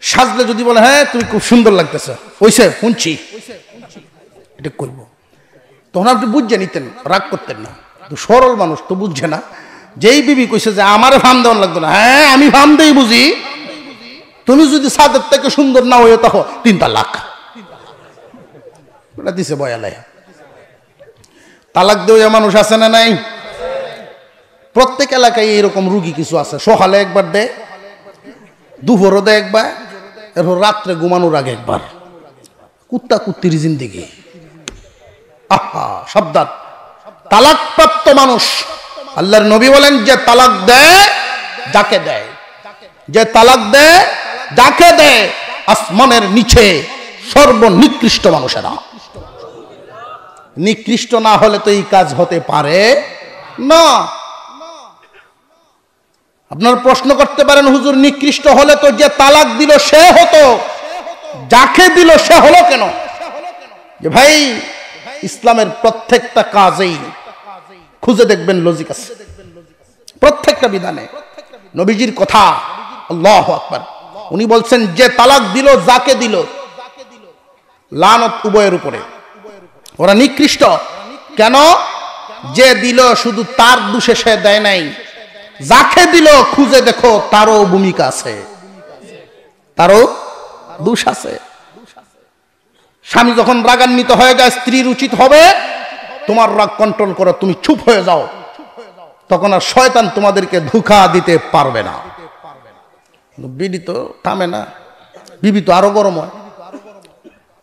সাজলে যদি বলে হ্যাঁ তুমি খুব সুন্দর লাগতেছে, হইছে শুনছি, এটা করব, তখন আপনি বুঝে নিতেন, রাগ করতেন না। তো সরল মানুষ তো বুঝছে না, যেই বিবি কইছে যে আমার ভাম দেওয়ান লাগতো না, হ্যাঁ আমি ভাম দেই বুঝি, তুমি যদি সাদের থেকে সুন্দর না হয়ে তখন 3 তালাক দিছে বয়ালাই। তালাক দেওয়া মানুষ আছে না নাই? প্রত্যেক এলাকায় এইরকম রুগী কিছু আছে, সকালে একবার দেয়, দুপুরও দেয় একবার, এরপর রাত্রে ঘুমানোর আগে একবার। কুত্তা কুত্তির জিন্দেগি। আহা সাবধান, তালাক প্রাপ্ত মানুষ, আল্লাহর নবী বলেন যে তালাক দেয় যাকে দেয়, যে তালাক দেয় যাকে দেয়, আসমানের নিচে সর্বনিকৃষ্ট মানুষেরা। নিকৃষ্ট না হলে তো এই কাজ হতে পারে না। আপনার প্রশ্ন করতে পারেন হুজুর নিকৃষ্ট হলে তো যে তালাক দিল সে হতো, যাকে দিল সে হলো কেন? যে ভাই ইসলামের প্রত্যেকটা কাজেই খুঁজে দেখবেন লজিক আছে, প্রত্যেকটা বিধানে। নবীজির কথা আল্লাহু আকবার, উনি বলছেন যে তালাক দিল যাকে দিল লানত উভয়ের উপরে, ওরা নিকৃষ্ট। কেন? যে দিল শুধু তার দোষে সে দেয় নাই, যাকে দিল খুঁজে দেখো তারও ভূমিকা আছে, তারও দোষ আছে। স্বামী যখন রাগান্বিত হয়ে যায়, স্ত্রীর উচিত হবে তোমার রাগ কন্ট্রোল করো, তুমি চুপ হয়ে যাও, তখন আর শয়তান তোমাদেরকে ধোঁকা দিতে পারবে না। বিবি তো থামে না, বিবি তো আরো গরম হয়।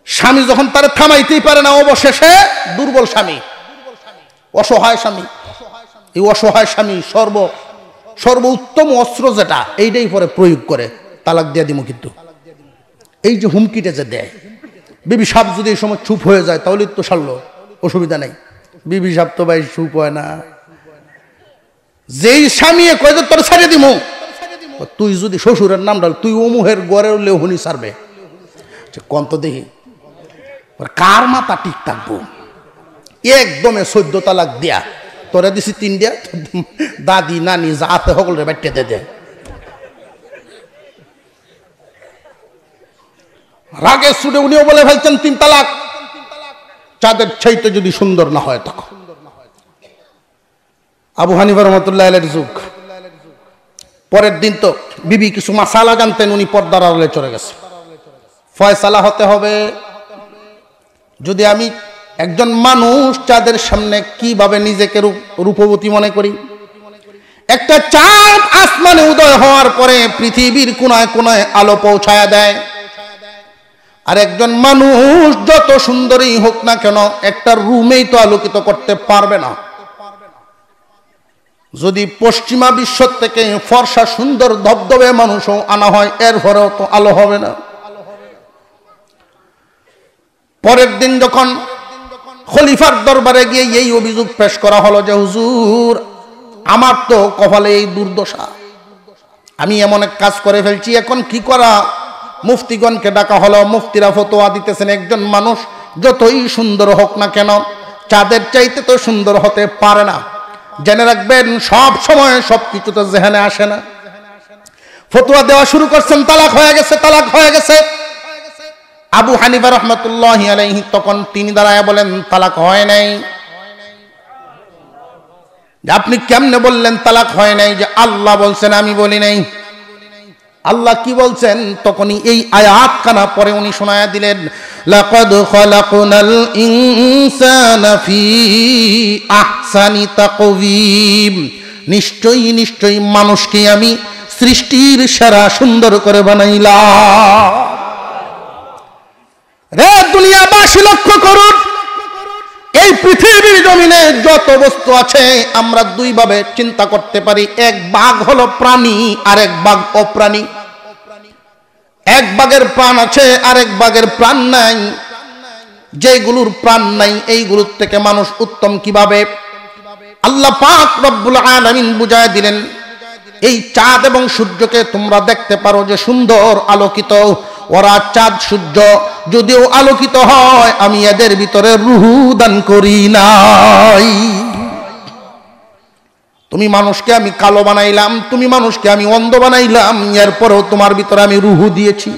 স্বামী যখন তারে থামাইতেই পারে না, অবশেষে দুর্বল স্বামী, অসহায় স্বামী, এই অসহায় স্বামী সর্বোত্তম অস্ত্র যেটা, এইটাই পরে প্রয়োগ করে, তালাক দিয়ে দিব। কিন্তু এই যে হুমকিটা যে দেয়, বিবি সাহেব যদি এই সময় চুপ হয়ে যায় তাহলে তো সারলো, অসুবিধা নেই। বিবি সাহেব তো ভাই চুপ হয় না, যেই স্বামী কয় যে তোর ছাড়িয়ে দিব, তুই যদি শ্বশুরের নাম ডাল, তুই অমুহের গড়ে উঠলে হুনি ছাড়বে। কন্ত দেখি কার মাথা ঠিক থাকবো, একদমে 14 তালাক দিয়া, তোরা দিছি 3 দিয়া, দাদি নানি যা আছে সকলের বাড়িতে দে। রাগে ছুটে উনিও বলে ফেলছেন 3 তালাক, চাঁদের চাইতে যদি সুন্দর না হয় তখন। আবু হানিফা রহমাতুল্লাহ আলাইহির যুগ, পরের দিন তো বিবি কিছু মাসালা জানতেন, উনি পর্দার আড়ালে চলে গেছে। ফয়সালা হতে হবে, যদি আমি একজন মানুষ চাঁদের সামনে কিভাবে নিজেকে রূপবতী মনে করি। একটা চাঁদ আসমানে উদয় হওয়ার পরে পৃথিবীর কোনায় কোনায় আলো পৌঁছায় দেয়, আর একজন মানুষ যত সুন্দরই হোক না কেন একটা রুমেই তো আলোকিত করতে পারবে না। যদি পশ্চিমা বিশ্ব থেকে ফর্সা সুন্দর ধবধবে মানুষও আনা হয়, এর পরেও তো আলো হবে না। পরের দিন যখন খলিফার দরবারে গিয়ে এই অভিযোগ পেশ করা হলো যে হুজুর আমার তো কপালে এই দুর্দশা, আমি এমন এক কাজ করে ফেলছি, এখন কি করা? মুফতিগণকে ডাকা হলো, মুফতিরা ফতোয়া দিতেছেন একজন মানুষ যতই সুন্দর হোক না কেন চাঁদের চাইতে তো সুন্দর হতে পারে না। জেনে রাখবেন সব সময় সবকিছু তো জেহানে আসে না। ফতোয়া দেওয়া শুরু করছেন, তালাক হয়ে গেছে, তালাক হয়ে গেছে। আবু হানিফা রহমাতুল্লাহি আলাইহি তখন তিনি দাঁড়ায় বলেন তালাক হয় নাই। যে আপনি কেমনে বললেন তালাক হয় নাই? যে আল্লাহ বলছেন, আমি বলি নাই। আল্লাহ কি বলছেন? তখনই এই আয়াত কানা পরে উনি শোনায়া দিলেন, লাকাদ খালাকনাল ইনসানা ফি আহসানি তাকওয়িম, নিশ্চয়ই নিশ্চয়ই মানুষকে আমি সৃষ্টির সেরা সুন্দর করে বানাইলাম। রে দুনিয়াবাসী লক্ষ্য করুন, এই পৃথিবীর জমিনে যত বস্তু আছে আমরা দুই ভাবে চিন্তা করতে পারি। এক ভাগ হলো প্রাণী, আর এক ভাগ অপ্রাণী। এক ভাগের প্রাণ আছে, আরেক ভাগের প্রাণ নাই। যেগুলোর প্রাণ নাই এইগুলোর থেকে মানুষ উত্তম কিভাবে? আল্লাহ পাক রব্বুল আলামিন বুঝায় দিলেন, এই চাঁদ এবং সূর্যকে তোমরা দেখতে পারো যে সুন্দর আলোকিত। ওরা চাঁদ সূর্য যদিও আলোকিত হয়, আমি এদের ভিতরে রূহ দান করি নাই। তুমি মানুষকে আমি কালো বানাইলাম, তুমি মানুষকে আমি অন্ধ বানাইলাম, এরপরেও তোমার ভিতরে আমি রূহ দিয়েছি।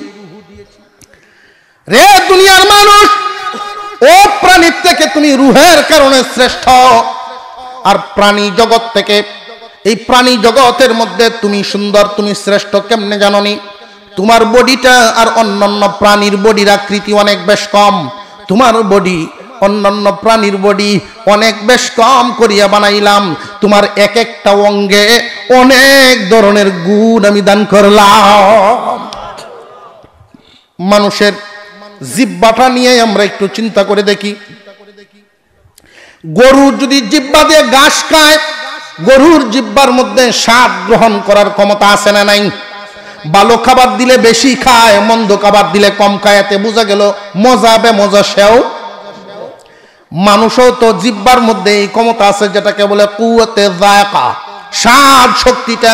রে দুনিয়ার মানুষ, ও প্রাণীর থেকে তুমি রূহের কারণে শ্রেষ্ঠ। আর প্রাণী জগৎ থেকে, এই প্রাণী জগতের মধ্যে তুমি সুন্দর, তুমি শ্রেষ্ঠ কেমনে জাননি? তোমার বডিটা আর অন্যান্য প্রাণীর বডির আকৃতি অনেক বেশ কম। তোমার বডি অন্যান্য প্রাণীর বডি অনেক বেশ কম করিয়া বানাইলাম। তোমার এক একটা অঙ্গে অনেক ধরনের গুণ আমি দান করলাম। মানুষের জিহ্বাটা নিয়ে আমরা একটু চিন্তা করে দেখি। গরু যদি জিহ্বা দিয়ে ঘাস খায়, গরুর জিহ্বার মধ্যে স্বাদ গ্রহণ করার ক্ষমতা আছে না নাই? ভালো খাবার দিলে বেশি খায়, মন্দ খাবার দিলে কম খায়। এতে বোঝা গেল মজা বেমজা সেও। মানুষও তো জিহ্বার মধ্যে এই ক্ষমতা আছে, যেটাকে বলে কুওয়াতে যায়কা। স্বাদ শক্তিটা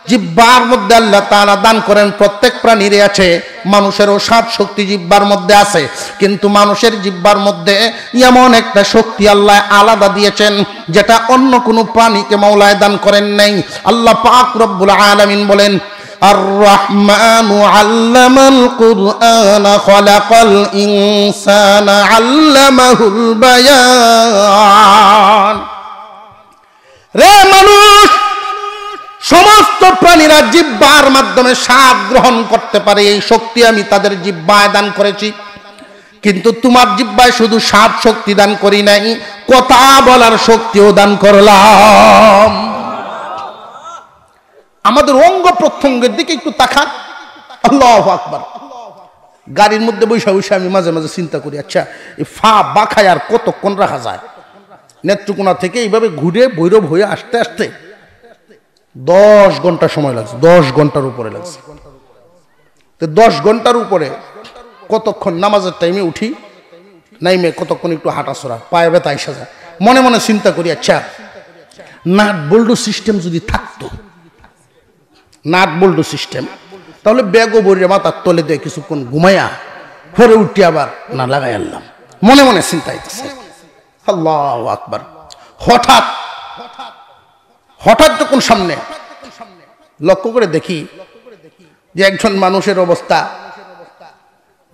জিহ্বার মধ্যে আল্লাহ তাআলা দান করেন। প্রত্যেক প্রাণীরই আছে, মানুষেরও স্বাদ শক্তি জিহ্বার মধ্যে আছে। কিন্তু মানুষের জিহ্বার মধ্যে এমন একটা শক্তি আল্লাহ আলাদা দিয়েছেন, যেটা অন্য কোনো প্রাণীকে মাওলায় দান করেন নাই। আল্লাহ পাক রব্বুল আলামিন বলেন, আর-রাহমানু আল্লামাল কুরআনা খালাকাল ইনসানা আল্লামাহুল বায়ান। রে মানুষ, সমস্ত প্রাণীরা জিহ্বার মাধ্যমে স্বাদ গ্রহণ করতে পারে, এই শক্তি আমি তাদের জিহ্বায় দান করেছি। কিন্তু তোমার জিহ্বায় শুধু স্বাদ শক্তি দান করি নাই, কথা বলার শক্তিও দান করলাম। আমাদের অঙ্গ প্রত্যঙ্গের দিকে একটু তাকান। আল্লাহু আকবার। গাড়ির মধ্যে বসে বসে আমি মাঝে মাঝে চিন্তা করি, আচ্ছা এই ফা বাখায় আর কতক্ষণ রাখা যায়? নেত্রকোনা থেকে এইভাবে ঘুরে ভৈরব হয়ে আসতে আসতে 10 ঘন্টা সময় লাগছে। 10 ঘন্টার উপরে লাগছে। তো 10 ঘন্টার উপরে কতক্ষণ নামাজের টাইমে উঠি, নাইমে কতক্ষণ একটু হাঁটাচড়া, পায়ে ব্যথা এসে যায়। মনে মনে চিন্তা করি, আচ্ছা নাট বল্টু সিস্টেম যদি থাকতো, নাট বল্টু সিস্টেম, তাহলে ব্যাগও বইরে মাথার তলে দিয়ে কিছুক্ষণ ঘুমাইয়া পরে উঠি আবার না লাগাই আনলাম। মনে মনে চিন্তা হইতেছে। আল্লাহু আকবার। হঠাৎ যখন সামনে লক্ষ্য করে দেখি যে একজন মানুষের অবস্থা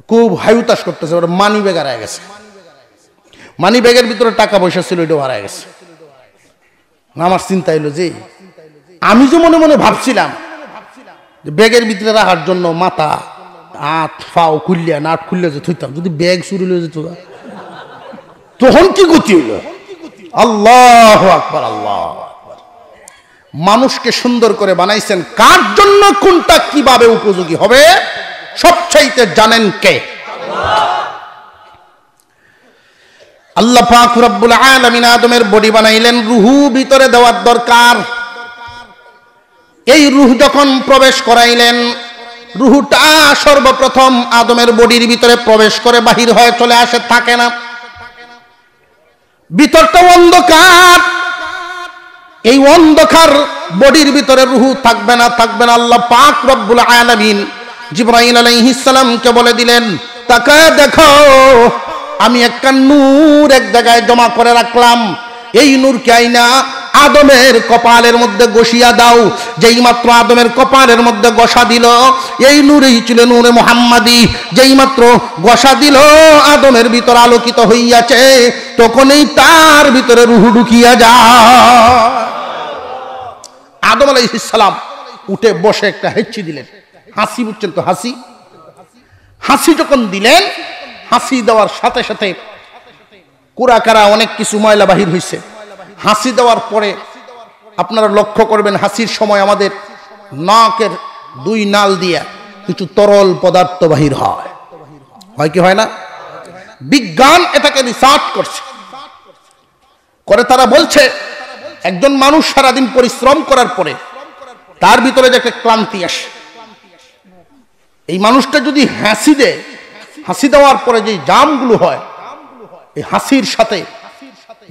খুব হায়ুতাস করতেছে, ওর মানি ব্যাগ হারায় গেছে। মানি ব্যাগের ভিতরে টাকা পয়সা ছিল, এটাও হারায় গেছে। আমার চিন্তা হইলো যে আমি যে মনে মনে ভাবছিলাম যে ব্যাগের ভিতরে রাখার জন্য মাথা হাত পাও খুললিয়া নাট খুললে যে থইতাম, যদি ব্যাগ চুরি হয়ে যেত তখন কি গতি হইল? আল্লাহু আকবার, আল্লাহ। মানুষকে সুন্দর করে বানাইছেন কার জন্য, কোনটা কিভাবে উপযোগী হবে সবচাইতে জানেন কে? আল্লাহ পাক রব্বুল আলামিন আদমের বডি বানাইলেন, রূহ ভিতরে দেওয়ার দরকার। এই রূহ যখন প্রবেশ করাইলেন, রূহটা সর্বপ্রথম আদমের বডির ভিতরে প্রবেশ করে বাহির হয়ে চলে আসে, থাকে না। ভিতরটা অন্ধকার। এই অন্ধকার বডির ভিতরে রূহ থাকবে না, থাকবে না। আল্লাহ পাক রব্বুল আলামিন জিবরাইল আলাইহিস সালামকে বলে দিলেন, তাকায় দেখো, আমি একটা নূর এক জায়গায় জমা করে রাখলাম। এই নূরকে আইনা আদমের কপালের মধ্যে গসিয়া দাও। যেই মাত্র আদমের কপালের মধ্যে গসা দিল, এই নূরেই ছিল নূরে মুহাম্মাদি। যেই মাত্র গসা দিল, আদমের ভিতর আলোকিত হইয়াছে, তখনই তার ভিতরে রূহ ঢুকিয়া যায়। আদম আলাইহিস সালাম উঠে বসে একটা হেঁচি দিলেন, হাসি, বুঝছেন তো, হাসি। হাসি যখন দিলেন, হাসি দেওয়ার সাথে সাথে কুরাকারা অনেক কিছু ময়লা বাহির হইছে। হাসি দেওয়ার পরে আপনারা লক্ষ্য করবেন, হাসির সময় আমাদের নাকের দুই নাল দিয়ে কিছু তরল পদার্থ বাহির হয়, হয় কি হয় না? বিজ্ঞান এটাকে রিসার্চ করছে, করে তারা বলছে একজন মানুষ সারাদিন পরিশ্রম করার পরে তার ভিতরে যে একটা ক্লান্তি আসে, এই মানুষটা যদি হাসি দেয়, হাসি দেওয়ার পরে যে জামগুলো হয়, এই হাসির সাথে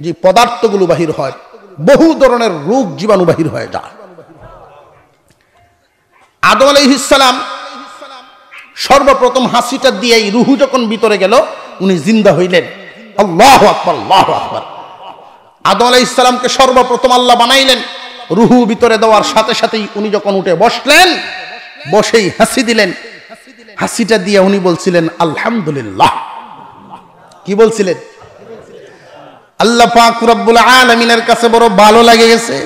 যে পদার্থগুলো বাহির হয়, বহু ধরনের রোগ জীবাণু বাহির হয়ে যায়। আদম আলাইহিস সালাম সর্বপ্রথম হাসিটা দিয়ে রূহ যখন ভিতরে গেল, উনি জিন্দা হইলেন। আল্লাহু আকবার, আল্লাহু আকবার। আদম আলাইহিস সালামকে সর্বপ্রথম আল্লাহ বানাইলেন, রূহ ভিতরে দেওয়ার সাথে সাথেই উনি যখন উঠে বসলেন, বসেই হাসি দিলেন। হাসিটা দিয়ে উনি বলছিলেন আলহামদুলিল্লাহ। কি বলছিলেন? আল্লাহ পাক রব্বুল আলামিনের কাছে বড় ভালো লাগে গেছে।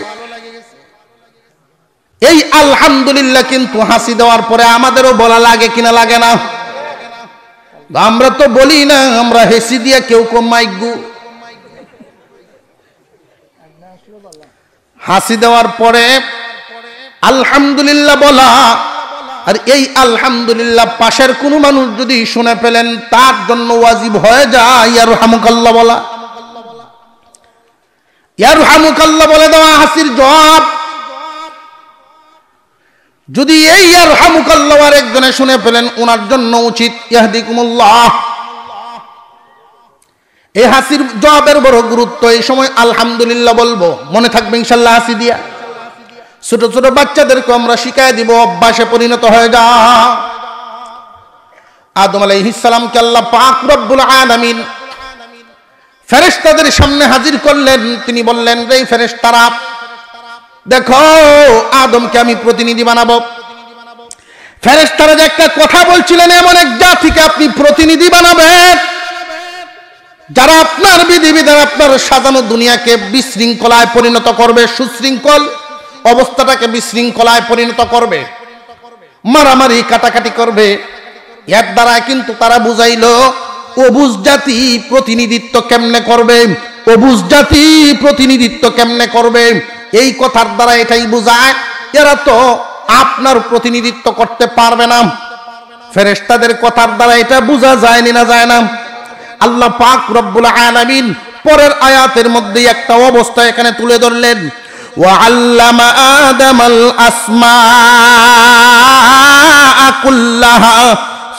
এই আলহামদুলিল্লাহ কিন্তু হাসি দেওয়ার পরে আমাদেরও বলা লাগে কিনা লাগে না? আমরা তো বলি না, আমরা হেসি দিয়ে কেউ মাইকগু। হাসি দেওয়ার পরে আলহামদুলিল্লাহ বলা, আর এই আলহামদুলিল্লাহ পাশের কোনো মানুষ যদি শুনে ফেলেন, তার জন্য ওয়াজিব হয়ে যায় ইয়ারহামুকাল্লাহ বলা। ইয়ারহামুকাল্লাহ বলে দেওয়া হাসির জবাব। যদি এই ইয়ারহামুকাল্লাহ আর একজনে শুনে ফেলেন, ওনার জন্য উচিত ইয়াহদিকুমুল্লাহ। এই হাসির জবাবের বড় গুরুত্ব। এই সময় আলহামদুলিল্লাহ বলবো, মনে থাকবে ইনশাআল্লাহ হাসি দিয়া। ছোট ছোট বাচ্চাদেরকে আমরা শিখাই দিব, অভ্যাসে পরিণত হয়ে যা। আদম আলাইহিস সালামকে আল্লাহ পাক রব্বুল আলামিন ফেরেশতাদের সামনে হাজির করলেন। তিনি বললেন, রে ফেরেশতারা, দেখো আদমকে আমি প্রতিনিধি বানাবো। ফেরেশতারা যে একটা কথা বলছিলেন, এমন এক জাতিকে আপনি প্রতিনিধি বানাবেন যারা আপনার বিধিবিধান, আপনার সাজানো দুনিয়াকে বিশৃঙ্খলায় পরিণত করবে, সুশৃঙ্খল অবস্থাটাকে বিশৃঙ্খলায় পরিণত করবে, মারামারি কাটাকাটি করবে। এর দ্বারা কিন্তু তারা বুঝাইল অবুঝ জাতি প্রতিনিধিত্ব কেমনে করবে, অবুঝ জাতি প্রতিনিধিত্ব কেমনে করবে। এই কথার দ্বারা এটাই বোঝায় এরা তো আপনার প্রতিনিধিত্ব করতে পারবে না। ফেরেশতাদের কথার দ্বারা এটা বোঝা যায়নি না যায় না? আল্লাহ পাক রব্বুল আলামিন পরের আয়াতের মধ্যে একটা অবস্থা এখানে তুলে ধরলেন, وعلم آدم الأسماء كلها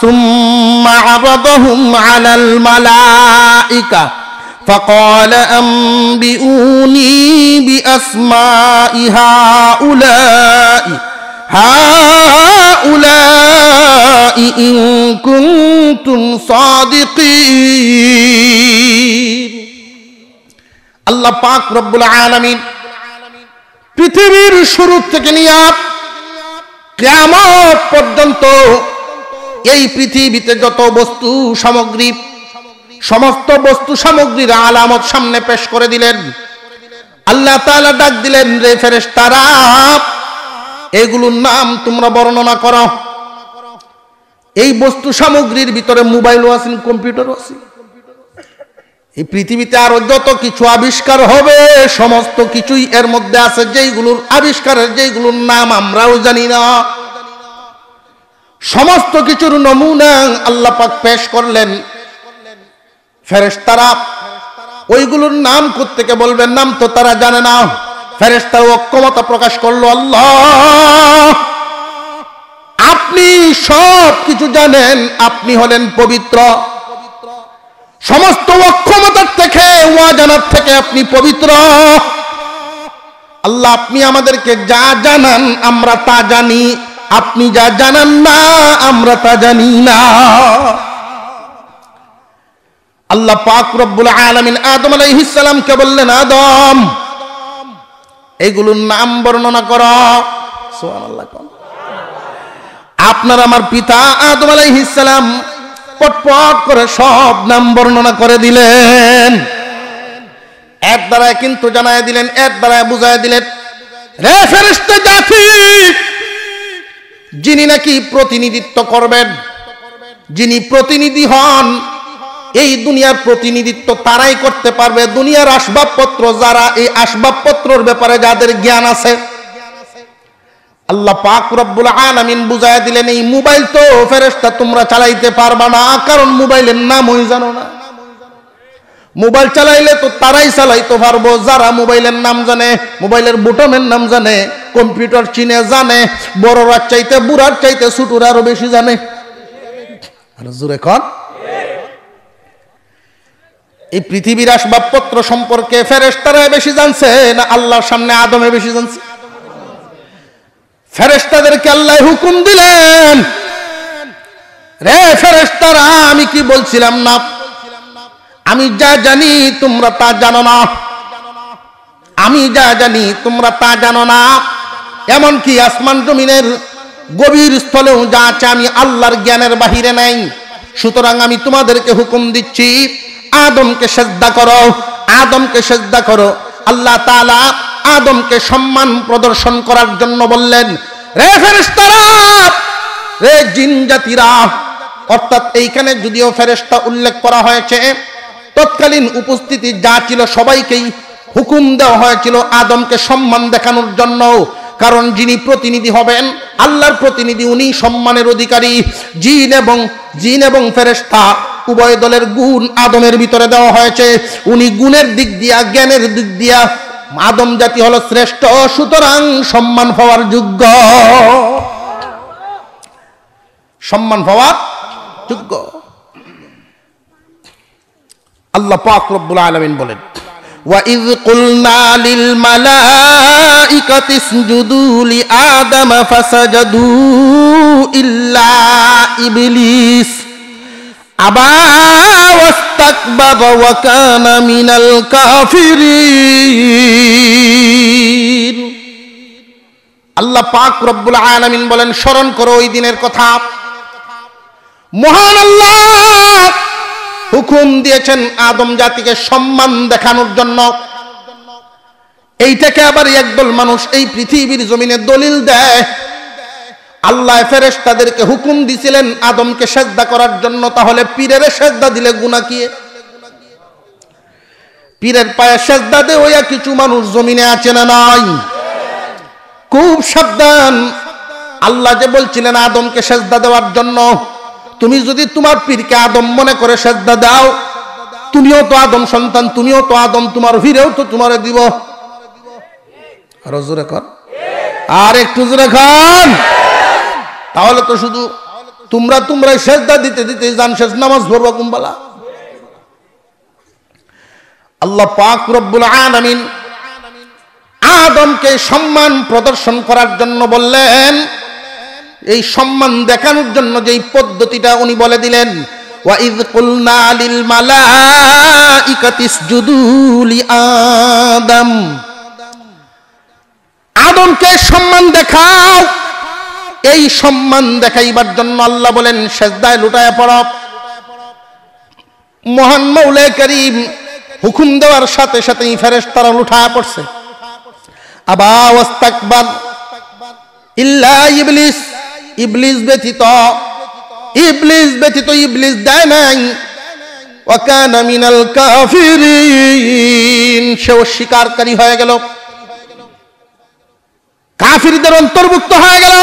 ثم عرضهم على الملائكة فقال أنبئوني بأسماء هؤلاء إن كنتم صادقين। আল্লাহ পাক রব্বুল আলামিন পৃথিবীর শুরু থেকে নিয়ে কিয়ামত পর্যন্ত এই পৃথিবীতে যত বস্তু সামগ্রী, সমস্ত বস্তু সামগ্রীর আলামত সামনে পেশ করে দিলেন। আল্লাহ তাআলা ডাক দিলেন, রে ফেরেশতারা, এগুলোর নাম তোমরা বর্ণনা করো। এই বস্তু সামগ্রীর ভিতরে মোবাইলও আছে, কম্পিউটারও আছে। এই পৃথিবীতে আরো যত কিছু আবিষ্কার হবে, সমস্ত কিছুই এর মধ্যে আছে, যেইগুলোর আবিষ্কারের যেইগুলোর নাম আমরাও জানি না। সমস্ত কিছুর নমুনা আল্লাহ পাক পেশ করলেন। ফেরেশতারা ওইগুলোর নাম কোত্থেকে বলবেন, নাম তো তারা জানে না। ফেরেশতারা অক্ষমতা প্রকাশ করলো, আল্লাহ আপনি সব কিছু জানেন, আপনি হলেন পবিত্র, সমস্ত অক্ষমতার থেকে, ওয়াজানার থেকে আপনি পবিত্র। আল্লাহ আপনি আমাদেরকে যা জানান আমরা তা জানি, আপনি যা জানান না আমরা তা জানি না। আল্লাহ পাক রব্বুল আলামিন আদম আলাইহিস সালামকে বললেন, আদম এইগুলোর নাম বর্ণনা করো। সুবহানাল্লাহ। আপনার আমার পিতা আদম আলাইহিস সালাম পটপট করে সব নাম বর্ণনা করে দিলেন, এর দ্বারা কিন্তু জানায় দিলেন, এর দ্বারা বুঝায় দিলেন, রে ফেরেশতা জাতি, যিনি নাকি প্রতিনিধিত্ব করবেন, যিনি প্রতিনিধি হন, এই দুনিয়ার প্রতিনিধিত্ব তারাই করতে পারবে, দুনিয়ার আসবাবপত্র যারা, এই আসবাবপত্রর ব্যাপারে যাদের জ্ঞান আছে। আল্লাহ পাক রব্বুল আলামিন বুঝায় দিলেন, এই মোবাইল তো ফেরেশতা তোমরা চালাইতে পারবা না, কারণ মোবাইলের নামই জানো না। মোবাইল চালাইলে তো তারাই চালাইতে পারবো যারা মোবাইলের নাম জানে, মোবাইলের বুটনের নাম জানে, কম্পিউটার চিনে জানে, বড়রা চাইতে বুড়ার চাইতে ছোটরা আরো বেশি জানে। আর জোরে কর। এই পৃথিবীর আসবাবপত্র সম্পর্কে ফেরেশতারা বেশি জানছে না আল্লাহর সামনে আদমে বেশি জানছে? ফেরেশতাদেরকে আল্লাহ হুকুম দিলেন, রে ফেরেশতারা, আমি কি বলছিলাম না, আমি যা জানি তোমরা তা জানো না, আমি যা জানি তোমরা তা জানো না, এমনকি আসমান জমিনের গভীর স্থলেও যা আছে আমি আল্লাহর জ্ঞানের বাহিরে নাই। সুতরাং আমি তোমাদেরকে হুকুম দিচ্ছি, আদমকে সেজদা করো, আদমকে সেজদা করো। আল্লাহ তাআলা আদমকে সম্মান প্রদর্শন করার জন্য বললেন, রে ফেরেশতারা, রে জিন জাতিরা, অর্থাৎ এইখানে যদিও ফেরেশতা উল্লেখ করা হয়েছে, তৎকালীন উপস্থিতি যা ছিল সবাইকেই হুকুম দেওয়া হয়েছিল আদমকে সম্মান দেখানোর জন্য, কারণ যিনি প্রতিনিধি হবেন, আল্লাহর প্রতিনিধি, উনি সম্মানের অধিকারী। জিন এবং ফেরেশতা উভয় দলের গুণ আদমের ভিতরে দেওয়া হয়েছে। উনি গুণের দিক দিয়া, জ্ঞানের দিক দিয়া আদম জাতি হলো শ্রেষ্ঠ, সুতরাং সম্মান পাওয়ার যোগ্য, সম্মান পাওয়ার যোগ্য। আল্লাহ পাক রব্বুল আলামিন বলেন, وَإِذْ قُلْنَا لِلْمَلَائِكَةِ اسْجُدُوا لِآدَمَ فَسَجَدُوا إِلَّا إِبْلِيسَ أَبَى وَاسْتَكْبَرَ وَكَانَ مِنَ الْكَافِرِينَ। আল্লাহ পাক রব্বুল আলামিন বলেন, স্মরণ করো ওই দিনের কথা, মহান আল্লাহ হুকুম দিয়েছেন আদম জাতিকে সম্মান দেখানোর জন্য। এইটাকে আবার একদল মানুষ এই পৃথিবীর জমিনে দলিল দেয়, আল্লাহ ফেরেশতাদেরকে হুকুম দিছিলেন আদমকে সেজদা করার জন্য, তাহলে পীরের সেজদা দিলে গুনাহ কি? পীরের পায়ে সেজদা দে ওয়া কিছু মানুষ জমিনে আছে না নাই? খুব সাবধান। আল্লাহ যে বলছিলেন আদমকে সেজদা দেওয়ার জন্য, তুমি যদি তোমার পীরকে আদম মনে করে সেজদা দাও, তুমিও তো আদম সন্তান, তুমিও তো আদম, তোমার পীরেও তো তোমারে দিব। আরো জোরে কর, আর একটু জোরে খান। তাহলে তো শুধু তোমরাই সেজদা দিতে দিতে জান শেষ, নামাজ পড়বা কুম্বালা। আল্লাহ পাক রব্বুল আলামিন আদমকে সম্মান প্রদর্শন করার জন্য বললেন, এই সম্মান দেখানোর জন্য যেই পদ্ধতিটা উনি বলে দিলেন, وَإِذْ قُلْنَا لِلْمَلَائِكَةِ اسْجُدُوا لِآدَمَ, আদমকে সম্মান দেখাও। এই সম্মান দেখাইবার জন্য আল্লাহ বলেন সেজদায় লুটায় পড়ো। মহান মৌলা করিম হুকুম দেওয়ার সাথে সাথেই ফেরেশতারা লুটায় পড়ছে। আবা ওয়াস্তাকবার ইল্লা ইবলিস, ইবলিস ব্যতীত ইবলিস দেয় নাই। ওয়া কানা মিনাল কাফিরিন, সে অস্বীকারী হয়ে গেল, কাফিরদের অন্তর্ভুক্ত হয়ে গেল।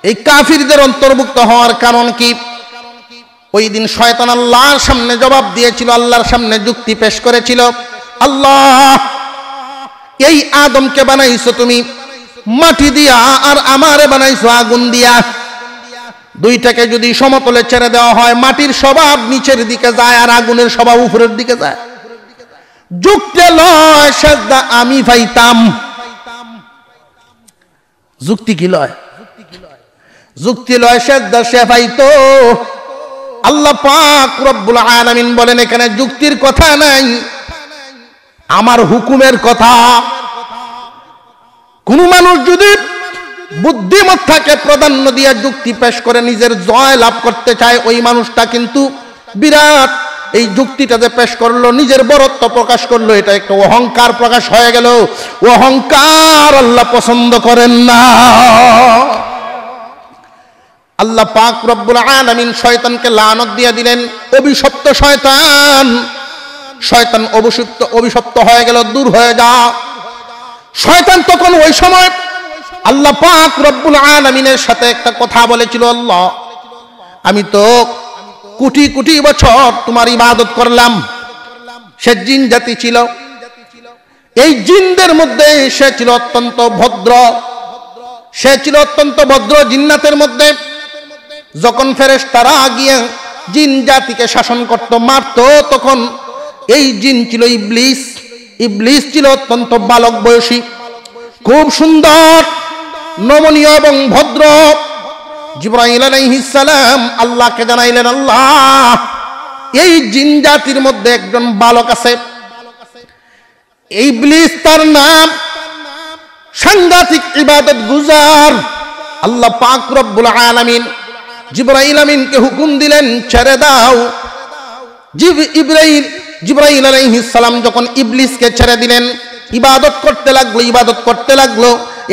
এই কাফিরদের অন্তর্ভুক্ত হওয়ার কারণ কি? ওই দিন শয়তান আল্লাহর সামনে জবাব দিয়েছিল, আল্লাহর সামনে যুক্তি পেশ করেছিল, আল্লাহ এই আদমকে বানাইছো তুমি মাটি দিয়া, আর আমারে বানাইছো আগুন দিয়া। দুইটাকে যদি সমতলে ছেড়ে দেওয়া হয়, মাটির স্বভাব নিচের দিকে যায় আর আগুনের স্বভাব উপরের দিকে যায়। যুক্তি লয় সেজদা আমি পাইতাম, যুক্তি কি লয়? যুক্তি লয় সেজদা সে পাইতো। আল্লাহ পাক রব্বুল আলামিন বলেন এখানে যুক্তির কথা নাই, আমার হুকুমের কথা। কোন মানুষ যদি বুদ্ধিমত্তাকে প্রাধান্য দিয়ে যুক্তি পেশ করে নিজের জয় লাভ করতে চায়, ওই মানুষটা কিন্তু বিরাট এই যুক্তিটা যে পেশ করলো, নিজের বড়ত্ব প্রকাশ করলো, এটা একটা অহংকার প্রকাশ হয়ে গেল। অহংকার আল্লাহ পছন্দ করেন না। আল্লাহ পাক রব্বুল আলামিন শয়তানকে লানত দিয়ে দিলেন, অভিশপ্ত শয়তান, শয়তান অভিশপ্ত হয়ে গেল, দূর হয়ে যা। শয়তান তখন ওই সময় আল্লাহ পাক রব্বুল আলামিনের সাথে একটা কথা বলেছিল, আল্লাহ আমি তো কোটি কোটি বছর তোমার ইবাদত করলাম। সে জিন জাতি ছিল, এই জিনদের মধ্যে সে ছিল অত্যন্ত ভদ্র, সে ছিল অত্যন্ত ভদ্র জিন্নাতের মধ্যে। যখন ফেরেশতারা গিয়ে জিন জাতিকে শাসন করত, মারত, তখন এই জিন ছিল ইবলিস। ইবলিস ছিল অত্যন্ত বালক বয়সী, খুব সুন্দর, নমনীয় এবং ভদ্র। জিবরাইল আলাইহিস সালাম আল্লাহকে জানাইলেন, আল্লাহ এই জিন জাতির মধ্যে একজন বালক আছে, ইবলিস তার নাম, সাংঘাতিক ইবাদত গুজার। আল্লাহ পাক রব্বুল আলামিন জিবরাইল আমিনকে হুকুম দিলেন, ছেড়ে দাও। জিবরাইল আলাইহিস সালাম যখন ইবলিসকে ছেড়ে দিলেন, ইবাদত করতে লাগলো, ইবাদত করতে লাগলো।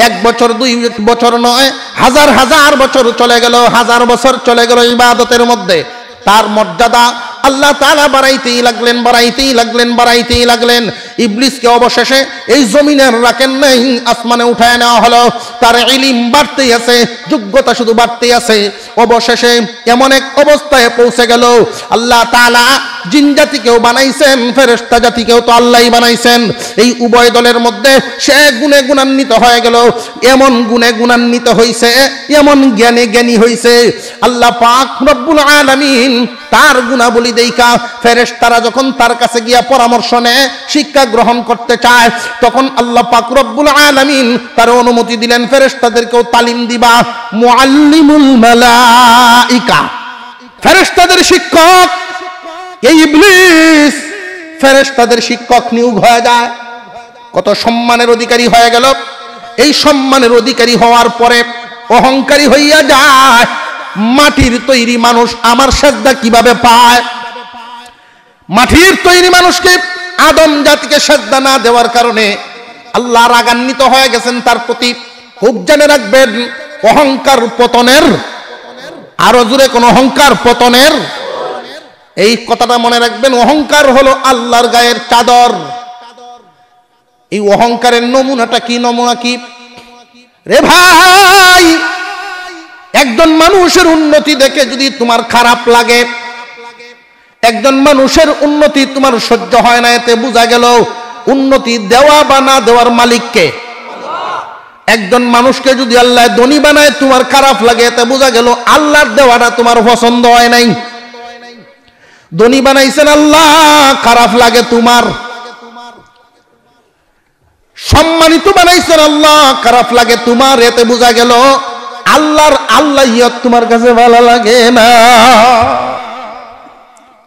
1 বছর 2 বছর নয়, হাজার হাজার বছর চলে গেল, হাজার বছর চলে গেল ইবাদতের মধ্যে। তার মর্যাদা আল্লাহ তাআলা বাড়াইতেই লাগলেন, বাড়াইতেই লাগলেন, বাড়াইতেই লাগলেন। ইবলিসকে অবশেষে এই জমিনের রাখেন নাই, আসমানে উঠায় নেওয়া হলো। তার ইলম বাড়তেই আছে, যোগ্যতা শুধু বাড়তেই আছে। অবশেষে এমন এক অবস্থায় পৌঁছে গেল, আল্লাহ তাআলা জিন জাতিকেও বানাইছেন, ফেরেশতা জাতিকেও তো আল্লাহই বানাইছেন। এই উভয় দলের মধ্যে সে গুণে গুণান্বিত হয়ে গেল, এমন গুণে গুণান্বিত হইছে, এমন জ্ঞানে জ্ঞানী হইছে। আল্লাহ পাক রব্বুল আলামিন তার গুণাবলী দেইখা ফেরেশতারা যখন তার কাছে গিয়া পরামর্শ নেয়, শিক্ষা গ্রহণ করতে চায়, তখন আল্লাহ পাক রব্বুল আলামিন তার অনুমতি দিলেন, ফেরেশতাদেরকেও তালিম দিবা। মুআল্লিমুল মালাইকা, ফেরেশতাদের শিক্ষক এই ইবলিস, ফেরেশতাদের শিক্ষক নিয়োগ হয়ে যায়। কত সম্মানের অধিকারী হয়ে গেল। এই সম্মানের অধিকারী হওয়ার পরে অহংকারী হইয়া যায়। মাটির তৈরি মানুষ আমার সেজদা কিভাবে পায়? মাটির তৈরি মানুষকে, আদম জাতিকে সেজদা না দেওয়ার কারণে আল্লাহ রাগান্বিত হয়ে গেছেন তার প্রতি। খুব জেনে রাখবেন, অহংকার পতনের, আরো জোরে কোন অহংকার পতনের, এই কথাটা মনে রাখবেন। অহংকার হলো আল্লাহর গায়ের চাদর। এই অহংকারের নমুনাটা কি? নমুনা কি রে ভাই? একজন মানুষের উন্নতি দেখে যদি তোমার খারাপ লাগে, একজন মানুষের উন্নতি তোমার সহ্য হয় না, এতে বোঝা গেল উন্নতি দেওয়া বা না দেওয়ার মালিককে। একজন মানুষকে যদি আল্লাহ ধনী বানায়, তোমার খারাপ লাগে, এতে বোঝা গেল আল্লাহর দেওয়াটা তোমার পছন্দ হয় নাই। ধনী বানাইছেন আল্লাহ, খারাপ লাগে তোমার। সম্মানিত বানাইছেন আল্লাহ, খারাপ লাগে তোমার, এতে বোঝা গেল আল্লাহর আল্লাহিয়ত তোমার কাছে ভালো লাগে না।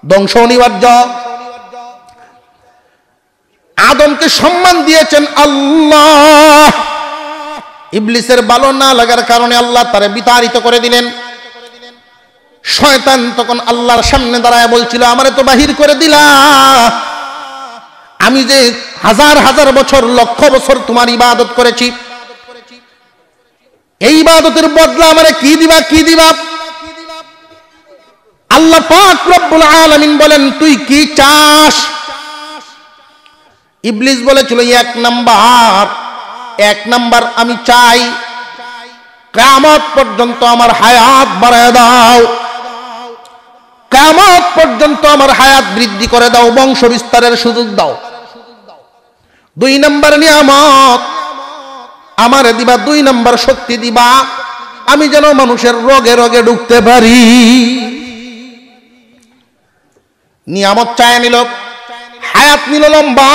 ধ্বংস অনিবার্য। আদমকে সম্মান দিয়েছেন আল্লাহ, ইবলিসের ভালো না লাগার কারণে আল্লাহ তারে বিতাড়িত করে দিলেন। শয়তান তখন আল্লাহর সামনে দাঁড়ায় বলছিল, আমারে তো বাহির করে দিলা, আমি যে হাজার হাজার বছর, লক্ষ বছর তোমার ইবাদত করেছি, এই ইবাদতের বদলা আমারে কি দিবা, কি দিবা? আল্লাহ পাক রব্বুল আলামিন বলেন, তুই কি চাস? ইবলিস বলেছিল, এক নাম্বার আমি চাই কিয়ামত পর্যন্ত আমার হায়াত বাড়ায় দাও, কিয়ামত পর্যন্ত আমার হায়াত বৃদ্ধি করে দাও, বংশ বিস্তারের সুযোগ দাও। 2 নাম্বার নিয়ামত আমারে দিবা, 2 নাম্বার শক্তি দিবা, আমি যেন মানুষের রোগে রোগে ঢুকতে পারি। নিয়ামত চায় নিল, হায়াত নিল লম্বা,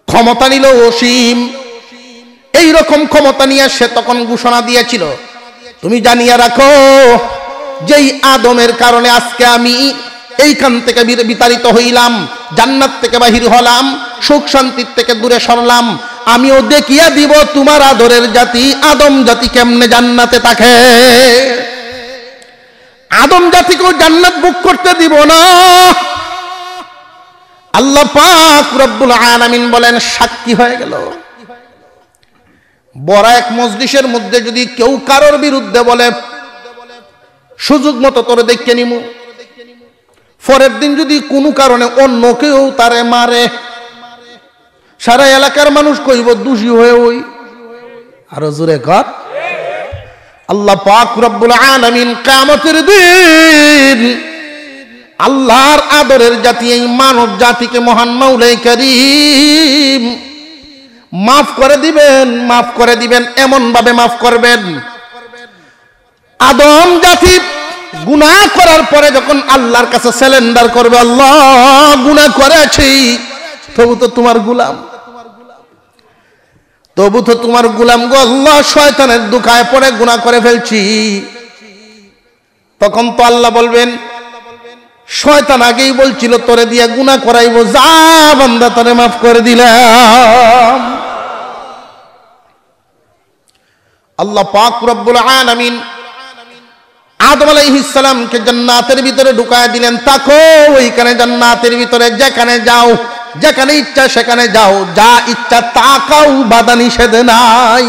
ক্ষমতা নিল অসীম। এইরকম ক্ষমতা নিয়ে সে তখন ঘোষণা দিয়েছিল, তুমি জানিয়ে রাখো, যেই আদমের কারণে আজকে আমি এইখান থেকে বিতাড়িত হইলাম, জান্নাত থেকে বাহির হলাম, সুখ শান্তির থেকে দূরে সরলাম, আমিও দেখিয়ে দিব তোমার আদরের জাতি আদম জাতি কেমনে জান্নাতে থাকে। আদম জাতিকেও জান্নাত বুক করতে দিব না। আল্লাহ পাক রব্বুল আলামিন বলেন সাক্ষী হয়ে গেল। বড় এক মজলিসের মধ্যে যদি কেউ কারোর বিরুদ্ধে বলে সুযোগ মতো তোরে দেখে নিমু, পরের দিন যদি কোনো কারণে অন্য কেউ তারে মারে, সারা এলাকার মানুষ কইব দোষী হয়ে ওই। আরো জোরে কর। আল্লাহ পাক রব্বুল আলামিন কিয়ামতের দিন আল্লাহর আদরের জাতি এই মানব জাতিকে মহান মাওলাই কারীম মাফ করে দিবেন, মাফ করে দিবেন, এমন ভাবে মাফ করবেন। আদম জাতি গুনাহ করার পরে যখন আল্লাহর কাছে সারেন্ডার করবে, আল্লাহ গুনাহ করেছি, তবু তো তোমার গোলাম, তবু তো তোমার গোলাম গো আল্লাহ, শয়তানের দুখায় পড়ে গুনাহ করে ফেলছি। তখন তো আল্লাহ বলবেন, শয়তান আগেই বলছিল তোরে দিয়ে গুনাহ করাইব, যা বান্দা তোরে মাফ করে দিলাম। আল্লাহ পাক রব্বুল আলামিন আদম আলাইহিস সালামকে জান্নাতের ভিতরে ঢুকায় দিলেন। তাকো ওইখানে জান্নাতের ভিতরে যেখানে যাও, যেখানে ইচ্ছা সেখানে যাও, যা ইচ্ছা তাকাও, বাধা নিষেধ নাই।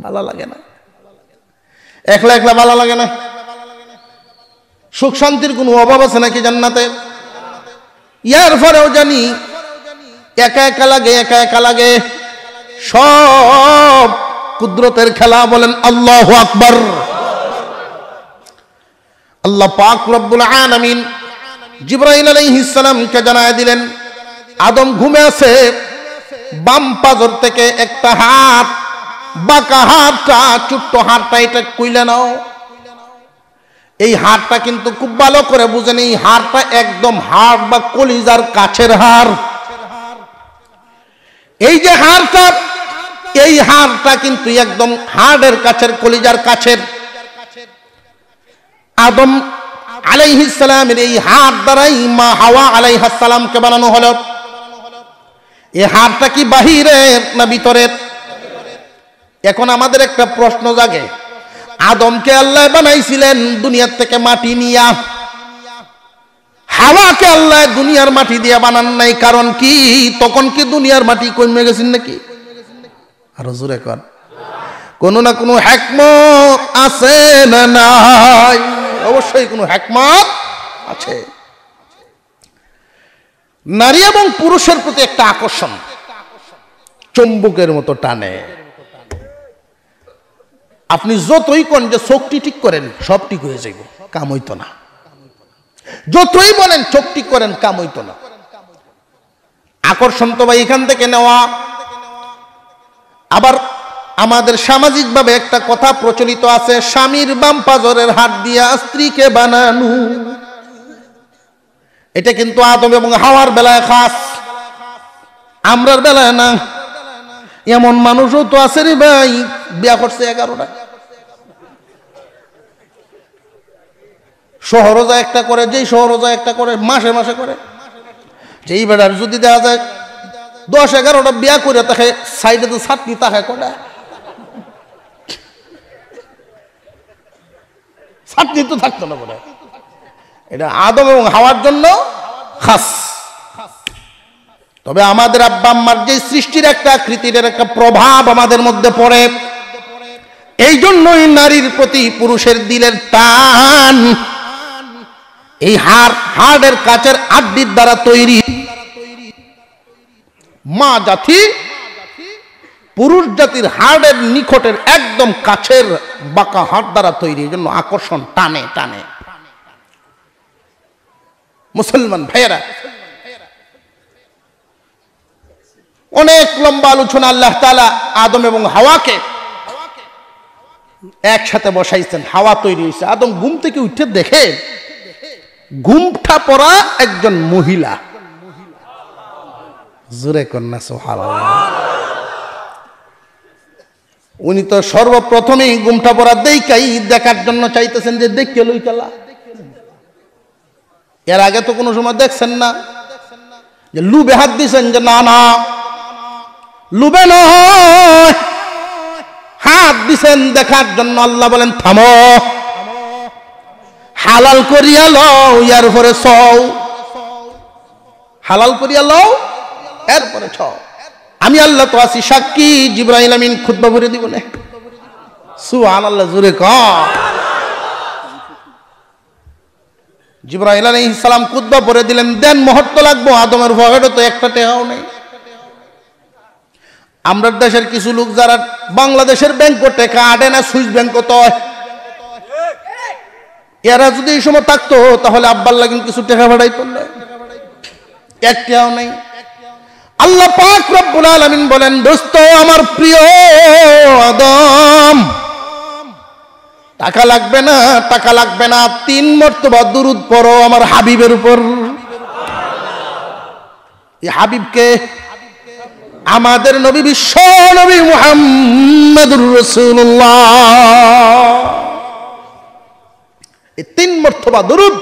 ভালো লাগে না? একলা একলা ভালো লাগে না? সুখ শান্তির কোনো অভাব আছে নাকি জান্নাতে? ইয়ার পরেও জানি একা একা লাগে, একা একা লাগে। সব কুদরতের খেলা, বলেন আল্লাহু আকবার। আল্লাহ পাক রব্বুল আলামিন জিবরাইল আলাইহিস সালামকে জানায় দিলেন, আদম ঘুমে আছে, বাম পাজর থেকে একটা হাত, বাঁকা হাতটা, ছোট্ট হাতটা, এটা কইলে নাও। এই হাড়টা কিন্তু খুব ভালো করে বুঝেন, এই হাড়টা একদম হাড় বা কলিজার কাছের হাড়। এই যে হাড়টা, এই হাড়টা কিন্তু একদম হাড়ের কাছের, কলিজার কাছের। আদম আলাইহিস সালামের এই হাড় দ্বারাই মা হাওয়া আলাইহিস সালামকে বানানো হলো। এই হাড়টা কি বাহিরের না ভিতরের? এখন আমাদের একটা প্রশ্ন জাগে, আদমকে আল্লাহ বানাইছিলেন দুনিয়ার থেকে মাটি নিয়া, হাওয়াকে আল্লাহ দুনিয়ার মাটি দিয়া বানান নাই, কারণ কি? তখন কি দুনিয়ার মাটি কমে গেছেন নাকি? আরো জোরে কর। কোন না কোনো হিকমত আছে না নাই? অবশ্যই কোনো হিকমত আছে। নারী এবং পুরুষের প্রতি একটা আকর্ষণ চুম্বকের মতো টানে। আপনি যতই কোন যে চোখটি ঠিক করেন, সব ঠিক হয়ে যাইব, কাম হইতো না। যতই বলেন চোখ ঠিক করেন, কাম হইতো না। আকর্ষণ তো ভাই এখান থেকে নেওয়া। আবার আমাদের সামাজিকভাবে একটা কথা প্রচলিত আছে, স্বামীর বাম পাজরের হাত দিয়া স্ত্রীকে বানানো। এটা কিন্তু আদম এবং হাওয়ার বেলায় খাস, আমরার বেলায় না। এমন মানুষও তো আছে রে ভাই, বিয়া করছে 11টা, শহরও একটা করে, যেই শহরও একটা করে, মাসে মাসে করে। যেই বেড়ার যদি দেখা যায় 10-11টা বিয়া করে, তাকে সাইডে তো ছাটনি তাকে করে, ছাটনি তো থাকতো না বলে। এটা আদম এবং হাওয়ার জন্য খাস। তবে আমাদের আব্বা আম্মার যে সৃষ্টির একটা আকৃতির একটা প্রভাব আমাদের মধ্যে পড়ে, এই জন্যই নারীর প্রতি পুরুষের দিলের টান এই হাড়ের কাছের আড্ডির দ্বারা তৈরি। মা জাতি পুরুষ জাতির হাড়ের নিকটের একদম কাছের বাঁকা হাড় দ্বারা তৈরি, এই জন্য আকর্ষণ টানে টানে। মুসলমান ভাইয়েরা, অনেক লম্বা আলোচনা। আল্লাহ তাআলা আদম এবং হাওয়াকে একসাথে বসাইছেন, হাওয়া তৈরি হয়েছে। আদম ঘুম থেকে উঠে দেখে ঘুমটা পড়া একজন মহিলা। জোরে কন্যা সুবহানাল্লাহ। উনি তো সর্বপ্রথমেই ঘুমটা পড়া দেখার জন্য চাইতেছেন যে দেখে লই খেলা। এর আগে তো কোনো সময় দেখছেন না যে লুবে হাত দিয়েছেন যে না না লুবে নয়, হাত দিছেন দেখার জন্য। আল্লাহ বলেন থামো, হালাল করিয়া লও, ইয়ার পরে ছও। হালাল করিয়া লও, এরপরে ছও। আমি আল্লাহ তো আছি সাক্ষী, জিবরাইল আমিন খুতবা ভরে দিব না। সুবহানাল্লাহ, জোরে কর। জিবরাইল আলাইহিস সালাম খুতবা পড়ে দিলেন, দেন মুহূর্ত লাগবো, আদমের পকেটে তো একটা টাকাও নেই। আমরা দেশের কিছু লোক যারা বাংলাদেশের ব্যাংক টাকা আডে না, সুইস ব্যাংক তো এরা যদি এই সময় থাকতো তাহলে আব্বার লাগিন কিছু টাকা ভাড়াইতো না, একটাও নেই। আল্লাহ পাক রব্বুল আলামিন বলেন, দোস্ত আমার প্রিয় আদম, টাকা লাগবে না, টাকা লাগবে না, 3 মর্তবা দুরূদ পড়ো আমার হাবিবের উপর। এই হাবিবকে আমাদের নবী, বিশ্ব নবী মুহাম্মদুর রাসূলুল্লাহ। এই 3 মর্তবা দুরূদ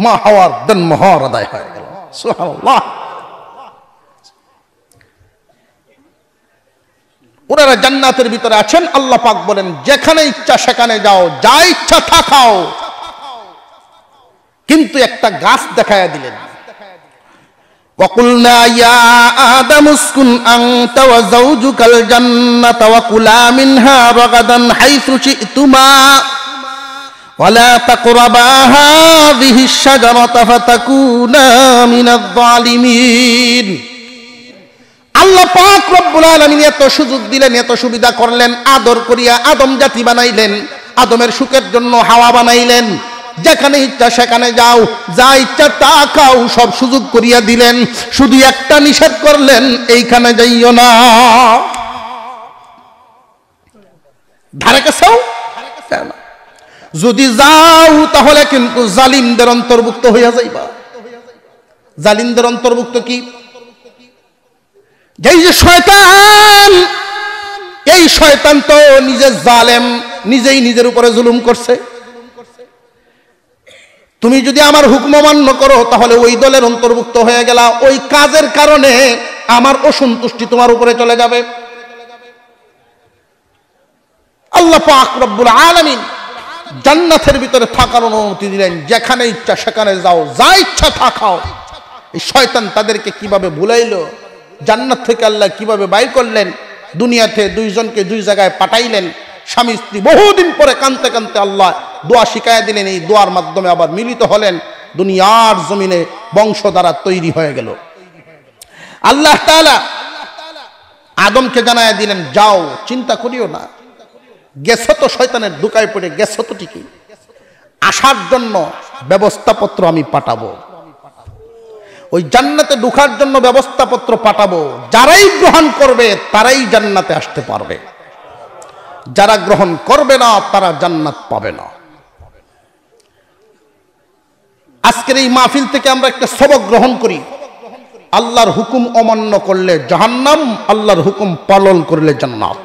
মা হাওয়ার দেন মহর আদায় হয়ে গেল। সুবহানাল্লাহ। ওনারা জান্নাতের ভিতরে আছেন। আল্লাহ পাক বলেন, যেখানে ইচ্ছা সেখানে যাও, যা ইচ্ছা তা খাও, কিন্তু একটা গাছ দেখায়া দিলেন। وَقُلْنَا يَا آدَمُ اسْكُنْ أَنْتَ وَزَوْجُكَ الْجَنَّةَ وَكُلَا مِنْهَا رَغَدًا حَيْثُ شِئْتُمَا وَلَا تَقْرَبَا هَٰذِهِ الشَّجَرَةَ فَتَكُونَا مِنَ الظَّالِمِينَ। আল্লাহ পাক রব্বুল আলামিন এত সুযোগ দিলেন, এত সুবিধা করলেন, আদর করিয়া আদম জাতি বানাইলেন, আদমের সুখের জন্য হাওয়া বানাইলেন। যেখানে ইচ্ছা সেখানে যাও, যা ইচ্ছা তা খাও, সব সুযোগ করিয়া দিলেন। শুধু একটা নিষেধ করলেন, এইখানে যাইও না, ধারে কাছেও না। যদি যাও তাহলে কিন্তু জালিমদের অন্তর্ভুক্ত হইয়া যাইবা। জালিমদের অন্তর্ভুক্ত কি? এই যে শয়তান, এই শয়তান তো নিজে জালেম, নিজেই নিজের উপরে জুলুম করছে। তুমি যদি আমার হুকুম অমান্য করো তাহলে ওই দলের অন্তর্ভুক্ত হয়ে গেলা, ওই কাজের কারণে আমার অসন্তুষ্টি তোমার উপরে চলে যাবে। আল্লাহ পাক রব্বুল আলামিন জান্নাতের ভিতরে থাকার অনুমতি দিলেন, যেখানে ইচ্ছা সেখানে যাও, যা ইচ্ছা তা খাও। এই শয়তান তাদেরকে কিভাবে ভুলাইলো, জান্নাত থেকে আল্লাহ কিভাবে বাইর করলেন, দুনিয়াতে দুইজনকে দুই জায়গায় পাঠাইলেন, স্বামী স্ত্রী বহুদিন পরে কানতে কানতে আল্লাহ দোয়া শিখাইয়া দিলেন। এই দোয়ার মাধ্যমে আবার মিলিত হলেন, দুনিয়ার জমিনে বংশধারা তৈরি হয়ে গেল। আল্লাহ তাআলা আদমকে জানাইয়া দিলেন, যাও, চিন্তা করিও না, গেছো তো শয়তানের ধোঁকায় পড়ে গেছো তো ঠিকই, আসার জন্য ব্যবস্থাপত্র আমি পাঠাবো, ওই জান্নাতে ঢোকার জন্য ব্যবস্থাপত্র পাঠাবো। যারাই গ্রহণ করবে তারাই জান্নাতে আসতে পারবে, যারা গ্রহণ করবে না তারা জান্নাত পাবে না। আজকের এই মাহফিল থেকে আমরা একটা সবক গ্রহণ করি, আল্লাহর হুকুম অমান্য করলে জাহান্নাম, আল্লাহর হুকুম পালন করলে জান্নাত।